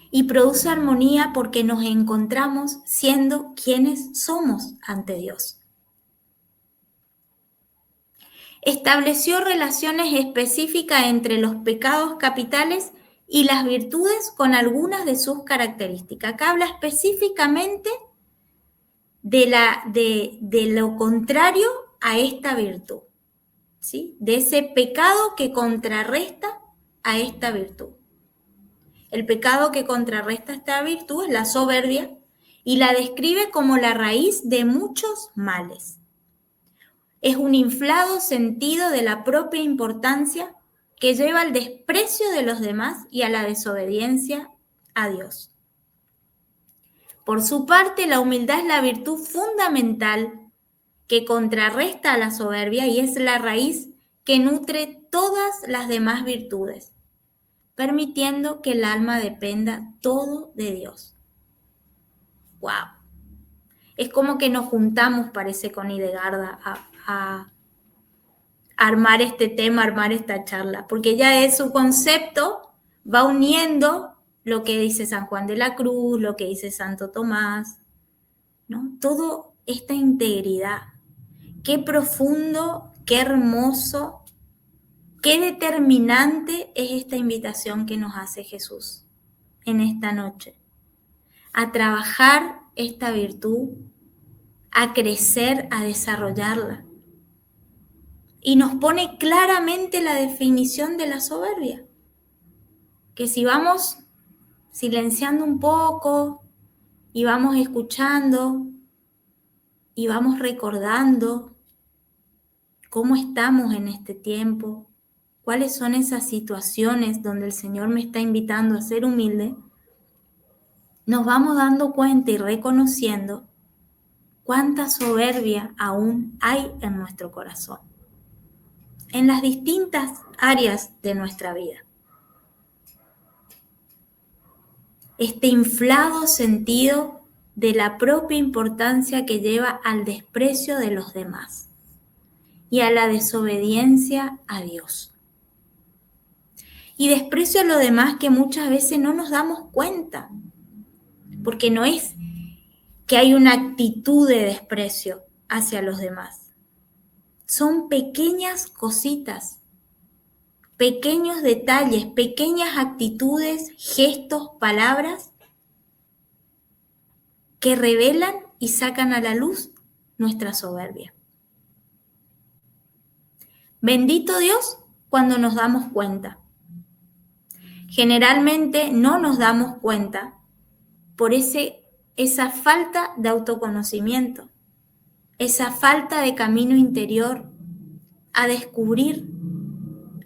S1: Y produce armonía porque nos encontramos siendo quienes somos ante Dios. Estableció relaciones específicas entre los pecados capitales y las virtudes con algunas de sus características. Acá habla específicamente de lo contrario a esta virtud, ¿sí? De ese pecado que contrarresta a esta virtud. El pecado que contrarresta esta virtud es la soberbia y la describe como la raíz de muchos males. Es un inflado sentido de la propia importancia que lleva al desprecio de los demás y a la desobediencia a Dios. Por su parte, la humildad es la virtud fundamental que contrarresta a la soberbia y es la raíz que nutre todas las demás virtudes, permitiendo que el alma dependa todo de Dios. ¡Wow! Es como que nos juntamos, parece, con Idegarda a armar este tema, armar esta charla, porque ya es su concepto, va uniendo lo que dice San Juan de la Cruz, lo que dice Santo Tomás, ¿no? Todo esta integridad. Qué profundo, qué hermoso, qué determinante es esta invitación que nos hace Jesús en esta noche. A trabajar esta virtud, a crecer, a desarrollarla. Y nos pone claramente la definición de la soberbia. Que si vamos silenciando un poco y vamos escuchando y vamos recordando cómo estamos en este tiempo, cuáles son esas situaciones donde el Señor me está invitando a ser humilde, nos vamos dando cuenta y reconociendo cuánta soberbia aún hay en nuestro corazón, en las distintas áreas de nuestra vida. Este inflado sentido de la propia importancia que lleva al desprecio de los demás y a la desobediencia a Dios. Y desprecio a los demás que muchas veces no nos damos cuenta, porque no es que hay una actitud de desprecio hacia los demás. Son pequeñas cositas, pequeños detalles, pequeñas actitudes, gestos, palabras que revelan y sacan a la luz nuestra soberbia. Bendito Dios cuando nos damos cuenta. Generalmente no nos damos cuenta por esa falta de autoconocimiento, esa falta de camino interior a descubrir,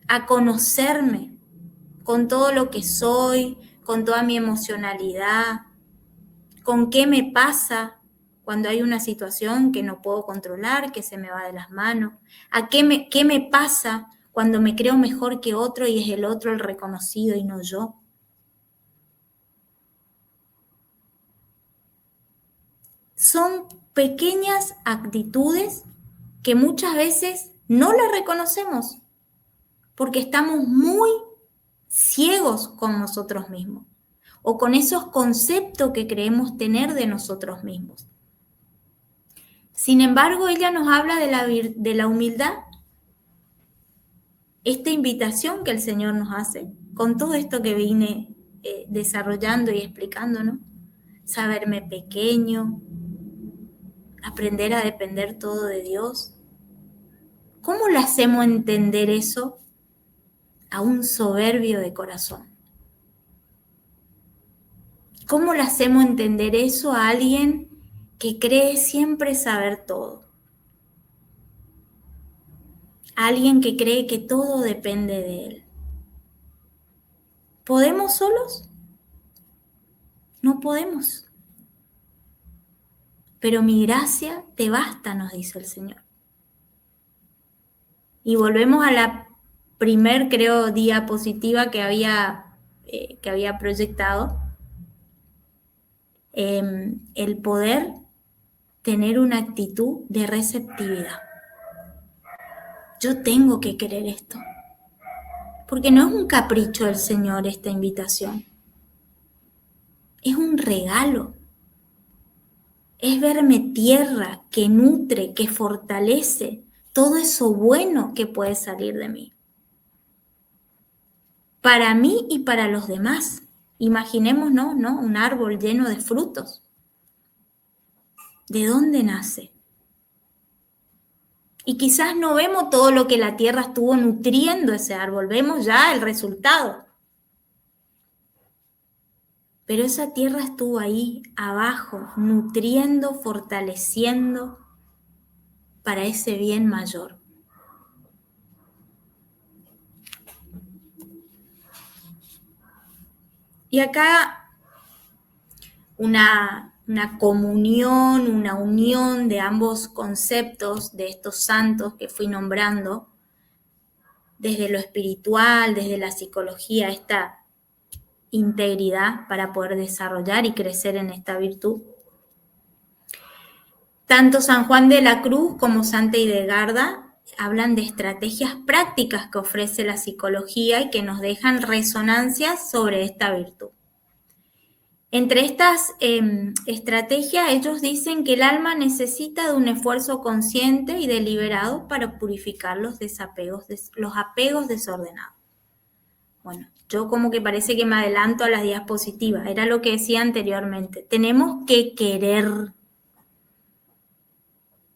S1: a conocerme con todo lo que soy, con toda mi emocionalidad, con qué me pasa cuando hay una situación que no puedo controlar, que se me va de las manos, qué me pasa cuando me creo mejor que otro y es el otro el reconocido y no yo. Son pequeñas actitudes que muchas veces no las reconocemos porque estamos muy ciegos con nosotros mismos o con esos conceptos que creemos tener de nosotros mismos. Sin embargo, ella nos habla de la humildad, esta invitación que el Señor nos hace, con todo esto que vine desarrollando y explicando, ¿no? Saberme pequeño, aprender a depender todo de Dios. ¿Cómo le hacemos entender eso a un soberbio de corazón? ¿Cómo le hacemos entender eso a alguien que cree siempre saber todo? A alguien que cree que todo depende de él. ¿Podemos solos? No podemos. Pero mi gracia te basta, nos dice el Señor. Y volvemos a la primer, creo, diapositiva que había proyectado. El poder tener una actitud de receptividad. Yo tengo que querer esto. Porque no es un capricho del Señor esta invitación. Es un regalo. Es verme tierra que nutre, que fortalece todo eso bueno que puede salir de mí. Para mí y para los demás. Imaginémonos, ¿no? Un árbol lleno de frutos. ¿De dónde nace? Y quizás no vemos todo lo que la tierra estuvo nutriendo ese árbol, vemos ya el resultado. Pero esa tierra estuvo ahí, abajo, nutriendo, fortaleciendo para ese bien mayor. Y acá una comunión, una unión de ambos conceptos de estos santos que fui nombrando, desde lo espiritual, desde la psicología, esta integridad para poder desarrollar y crecer en esta virtud. Tanto San Juan de la Cruz como Santa Hildegarda hablan de estrategias prácticas que ofrece la psicología y que nos dejan resonancias sobre esta virtud. Entre estas estrategias, ellos dicen que el alma necesita de un esfuerzo consciente y deliberado para purificar los apegos desordenados. Bueno, yo como que parece que me adelanto a las diapositivas, era lo que decía anteriormente. Tenemos que querer.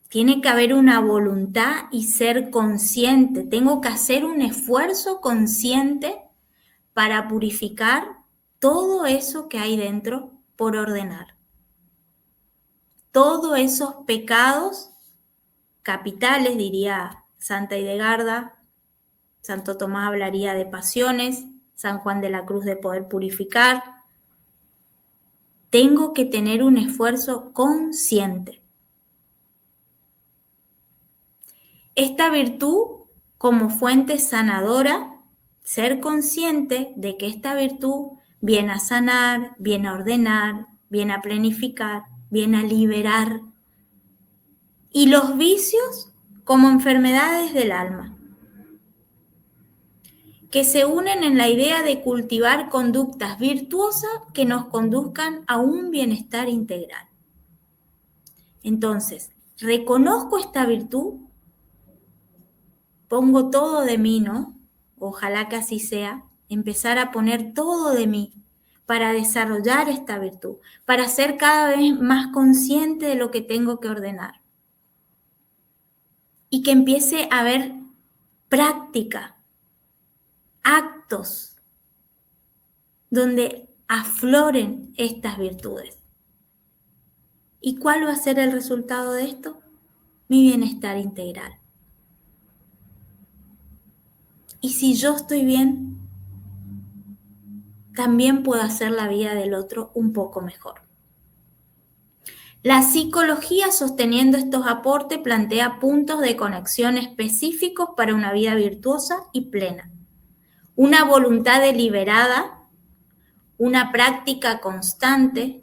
S1: Tiene que haber una voluntad y ser consciente. Tengo que hacer un esfuerzo consciente para purificar todo eso que hay dentro por ordenar. Todos esos pecados capitales, diría Santa Hildegarda, Santo Tomás hablaría de pasiones, San Juan de la Cruz de poder purificar. Tengo que tener un esfuerzo consciente. Esta virtud como fuente sanadora, ser consciente de que esta virtud viene a sanar, viene a ordenar, viene a planificar, viene a liberar. Y los vicios como enfermedades del alma, que se unen en la idea de cultivar conductas virtuosas que nos conduzcan a un bienestar integral. Entonces, reconozco esta virtud, pongo todo de mí, ¿no? Ojalá que así sea, empezar a poner todo de mí para desarrollar esta virtud, para ser cada vez más consciente de lo que tengo que ordenar. Y que empiece a haber práctica, actos, donde afloren estas virtudes. ¿Y cuál va a ser el resultado de esto? Mi bienestar integral. Y si yo estoy bien, también puedo hacer la vida del otro un poco mejor. La psicología, sosteniendo estos aportes, plantea puntos de conexión específicos para una vida virtuosa y plena. Una voluntad deliberada, una práctica constante,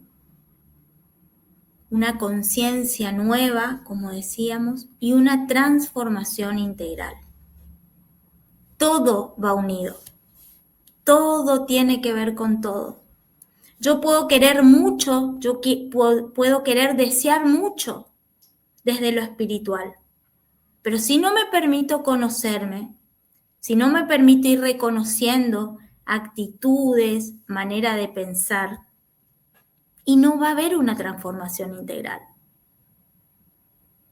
S1: una conciencia nueva, como decíamos, y una transformación integral. Todo va unido. Todo tiene que ver con todo. Yo puedo querer mucho, puedo querer desear mucho desde lo espiritual. Pero si no me permito conocerme, si no me permito ir reconociendo actitudes, manera de pensar, y no va a haber una transformación integral.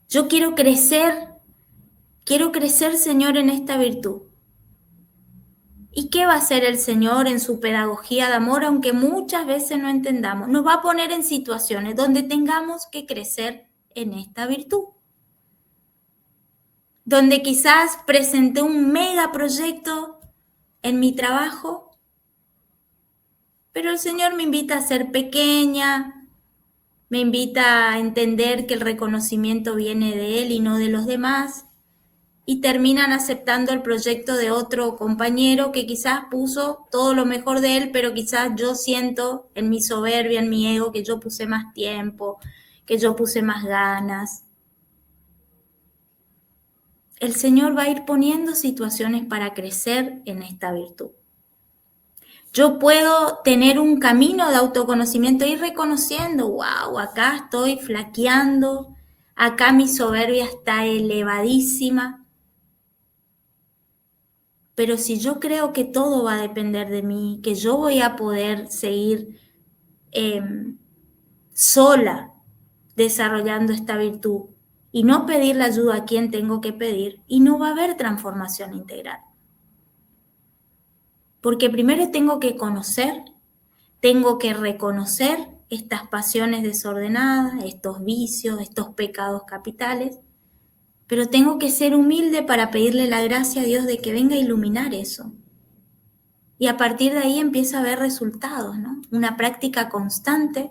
S1: Yo quiero crecer, Señor, en esta virtud. ¿Y qué va a hacer el Señor en su pedagogía de amor, aunque muchas veces no entendamos? Nos va a poner en situaciones donde tengamos que crecer en esta virtud. Donde quizás presenté un mega proyecto en mi trabajo, pero el Señor me invita a ser pequeña, me invita a entender que el reconocimiento viene de Él y no de los demás, y terminan aceptando el proyecto de otro compañero que quizás puso todo lo mejor de él, pero quizás yo siento en mi soberbia, en mi ego, que yo puse más tiempo, que yo puse más ganas. El Señor va a ir poniendo situaciones para crecer en esta virtud. Yo puedo tener un camino de autoconocimiento, ir reconociendo, wow, acá estoy flaqueando, acá mi soberbia está elevadísima. Pero si yo creo que todo va a depender de mí, que yo voy a poder seguir sola desarrollando esta virtud y no pedir la ayuda a quien tengo que pedir, y no va a haber transformación integral. Porque primero tengo que conocer, tengo que reconocer estas pasiones desordenadas, estos vicios, estos pecados capitales, pero tengo que ser humilde para pedirle la gracia a Dios de que venga a iluminar eso. Y a partir de ahí empieza a haber resultados, ¿no? Una práctica constante,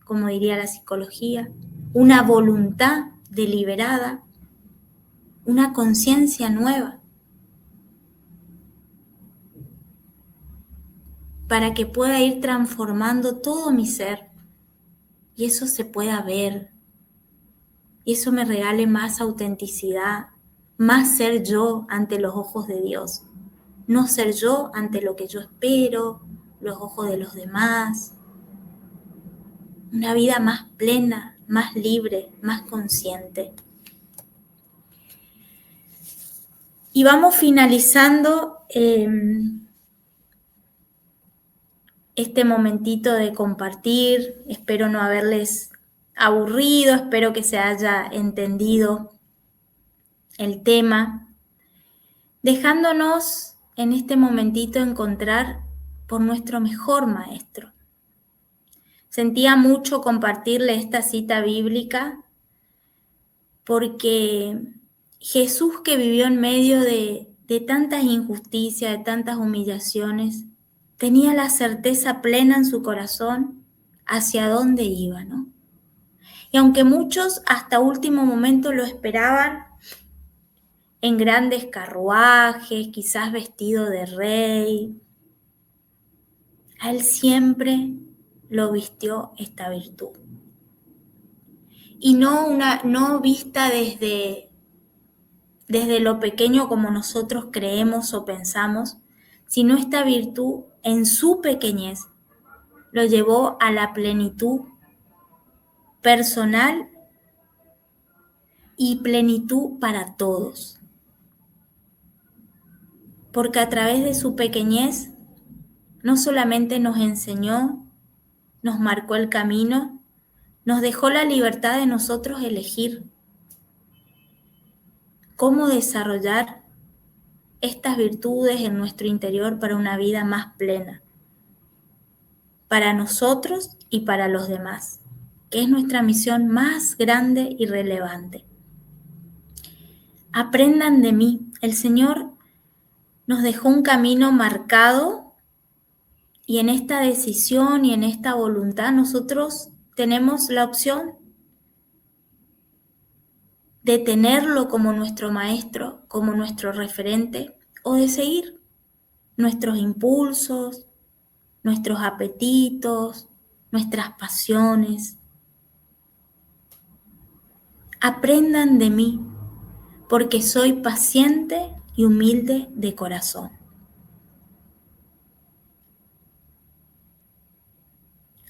S1: como diría la psicología, una voluntad deliberada, una conciencia nueva. para que pueda ir transformando todo mi ser y eso se pueda ver y eso me regale más autenticidad, más ser yo ante los ojos de Dios, no ser yo ante lo que yo espero, los ojos de los demás. Una vida más plena, más libre, más consciente. Y vamos finalizando este momentito de compartir. Espero no haberles aburrido, espero que se haya entendido el tema, dejándonos en este momentito encontrar por nuestro mejor maestro. Sentía mucho compartirle esta cita bíblica porque Jesús, que vivió en medio de tantas injusticias, de tantas humillaciones, tenía la certeza plena en su corazón hacia dónde iba, ¿no? Y aunque muchos hasta último momento lo esperaban en grandes carruajes, quizás vestido de rey, a él siempre lo vistió esta virtud. Y no vista desde lo pequeño como nosotros creemos o pensamos, sino esta virtud en su pequeñez lo llevó a la plenitud personal y plenitud para todos. Porque a través de su pequeñez no solamente nos enseñó, nos marcó el camino, nos dejó la libertad de nosotros elegir cómo desarrollar estas virtudes en nuestro interior para una vida más plena, para nosotros y para los demás, que es nuestra misión más grande y relevante. Aprendan de mí. El Señor nos dejó un camino marcado y en esta decisión y en esta voluntad nosotros tenemos la opción de tenerlo como nuestro maestro, como nuestro referente, o de seguir nuestros impulsos, nuestros apetitos, nuestras pasiones. Aprendan de mí, porque soy paciente y humilde de corazón.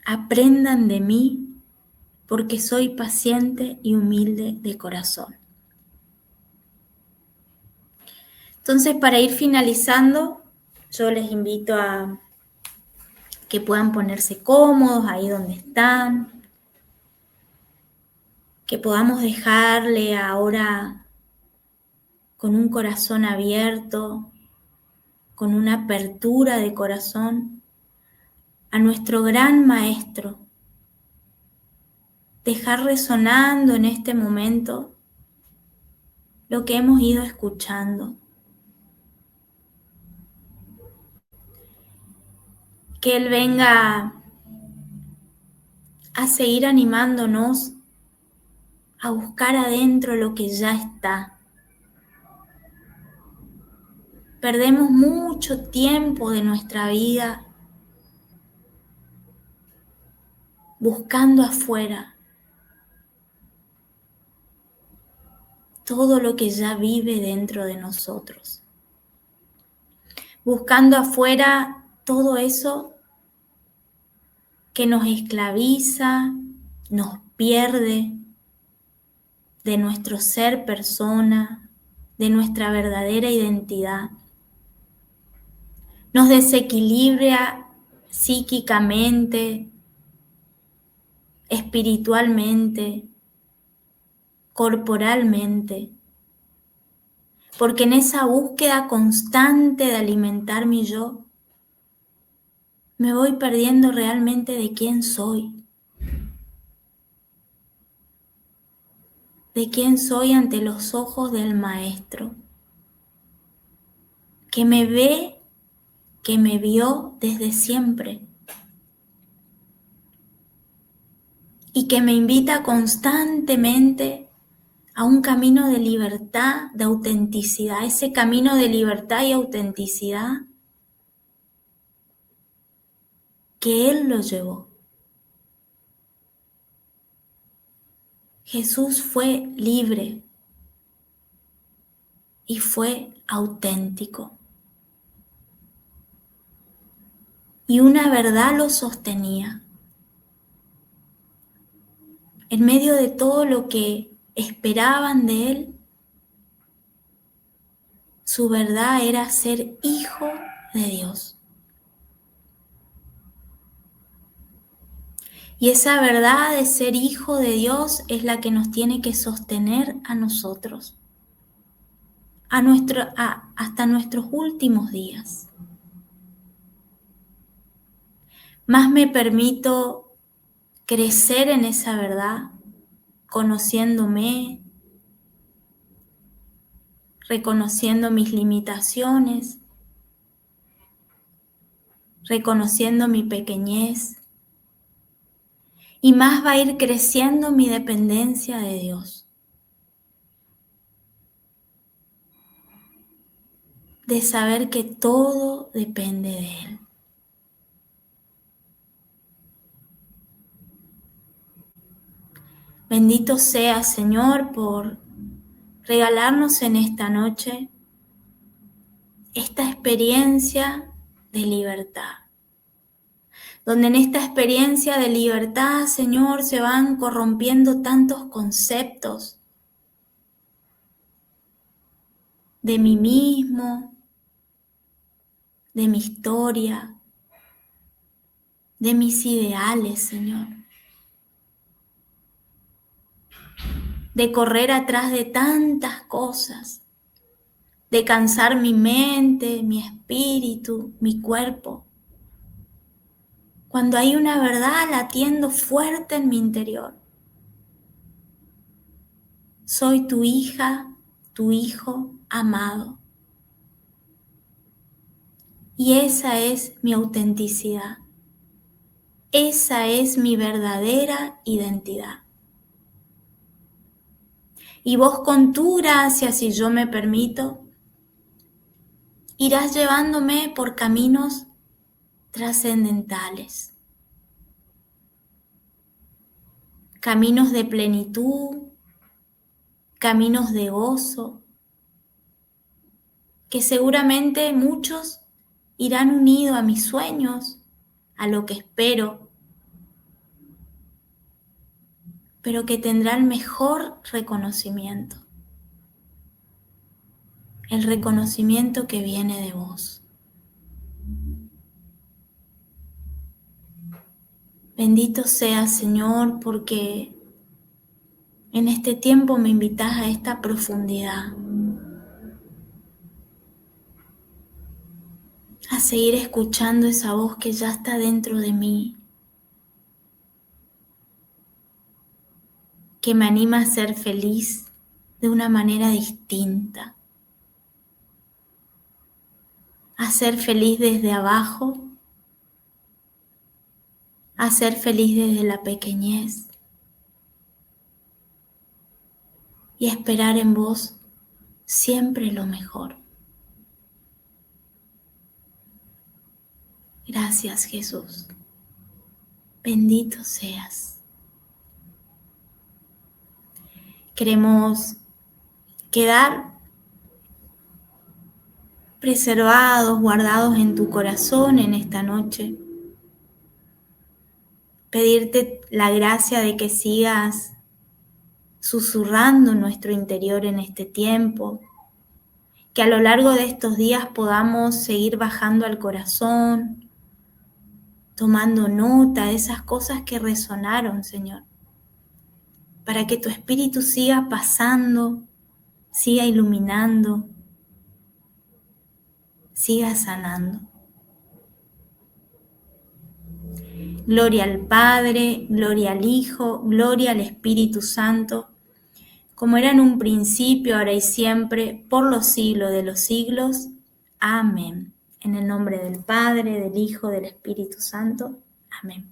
S1: Aprendan de mí, porque soy paciente y humilde de corazón. Entonces, para ir finalizando, yo les invito a que puedan ponerse cómodos ahí donde están, que podamos dejarle ahora con un corazón abierto, con una apertura de corazón a nuestro gran maestro. Dejar resonando en este momento lo que hemos ido escuchando. Que Él venga a seguir animándonos a buscar adentro lo que ya está. Perdemos mucho tiempo de nuestra vida buscando afuera todo lo que ya vive dentro de nosotros. Buscando afuera todo eso que nos esclaviza, nos pierde de nuestro ser persona, de nuestra verdadera identidad. Nos desequilibra psíquicamente, espiritualmente, corporalmente, porque en esa búsqueda constante de alimentar mi yo, me voy perdiendo realmente de quién soy, de quién soy ante los ojos del Maestro, que me ve, que me vio desde siempre y que me invita constantemente a un camino de libertad, de autenticidad. Ese camino de libertad y autenticidad que Él lo llevó. Jesús fue libre y fue auténtico. Y una verdad lo sostenía. En medio de todo lo que esperaban de Él, su verdad era ser hijo de Dios. Y esa verdad de ser hijo de Dios es la que nos tiene que sostener a nosotros, hasta nuestros últimos días. Más me permito crecer en esa verdad, conociéndome, reconociendo mis limitaciones, reconociendo mi pequeñez, y más va a ir creciendo mi dependencia de Dios, de saber que todo depende de Él. Bendito sea, Señor, por regalarnos en esta noche esta experiencia de libertad, donde en esta experiencia de libertad, Señor, se van corrompiendo tantos conceptos de mí mismo, de mi historia, de mis ideales, Señor, de correr atrás de tantas cosas, de cansar mi mente, mi espíritu, mi cuerpo, cuando hay una verdad latiendo fuerte en mi interior. Soy tu hija, tu hijo amado. Y esa es mi autenticidad. Esa es mi verdadera identidad. Y vos con tu gracia, si yo me permito, irás llevándome por caminos trascendentales. Caminos de plenitud, caminos de gozo, que seguramente muchos irán unidos a mis sueños, a lo que espero, pero que tendrán mejor reconocimiento. El reconocimiento que viene de vos. Bendito seas, Señor, porque en este tiempo me invitas a esta profundidad, a seguir escuchando esa voz que ya está dentro de mí, que me anima a ser feliz de una manera distinta, a ser feliz desde abajo, a ser feliz desde la pequeñez y a esperar en vos siempre lo mejor. Gracias, Jesús. Bendito seas. Queremos quedar preservados, guardados en tu corazón en esta noche. Pedirte la gracia de que sigas susurrando en nuestro interior en este tiempo, que a lo largo de estos días podamos seguir bajando al corazón, tomando nota de esas cosas que resonaron, Señor, para que tu Espíritu siga pasando, siga iluminando, siga sanando. Gloria al Padre, gloria al Hijo, gloria al Espíritu Santo, como era en un principio, ahora y siempre, por los siglos de los siglos. Amén. En el nombre del Padre, del Hijo, del Espíritu Santo. Amén.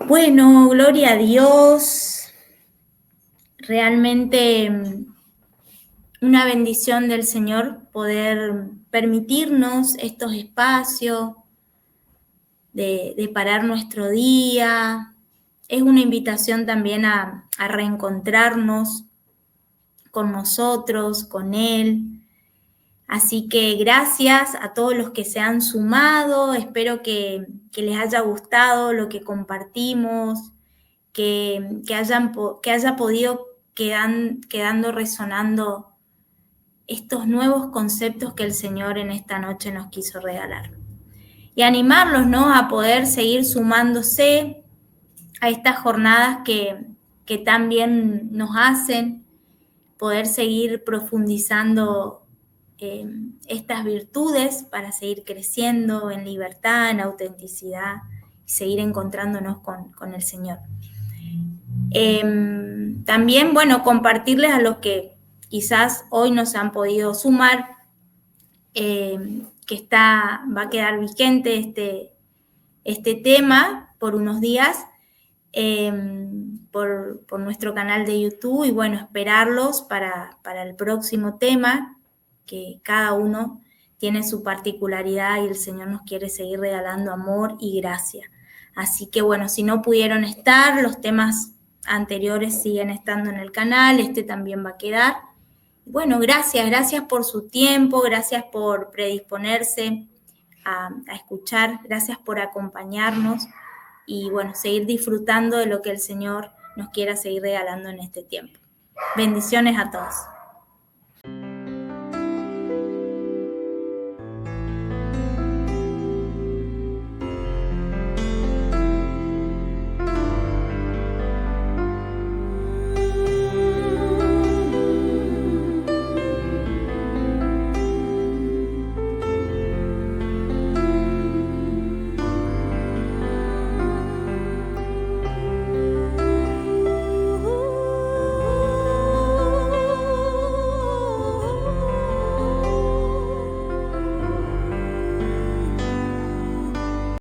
S1: Bueno, gloria a Dios. Realmente una bendición del Señor poder permitirnos estos espacios, de parar nuestro día. Es una invitación también a reencontrarnos con nosotros, con Él. Así que gracias a todos los que se han sumado. Espero que les haya gustado lo que compartimos, que haya podido quedando resonando estos nuevos conceptos que el Señor en esta noche nos quiso regalar. Y animarlos, ¿no?, a poder seguir sumándose a estas jornadas que tan bien nos hacen, poder seguir profundizando estas virtudes para seguir creciendo en libertad, en autenticidad y seguir encontrándonos con el Señor. También, bueno, compartirles a los que quizás hoy no se han podido sumar, que va a quedar vigente este tema por unos días por nuestro canal de YouTube, y bueno, esperarlos para el próximo tema, que cada uno tiene su particularidad y el Señor nos quiere seguir regalando amor y gracia. Así que bueno, si no pudieron estar, los temas anteriores siguen estando en el canal, este también va a quedar. Bueno, gracias por su tiempo, gracias por predisponerse a escuchar, gracias por acompañarnos y bueno, seguir disfrutando de lo que el Señor nos quiera seguir regalando en este tiempo. Bendiciones a todos.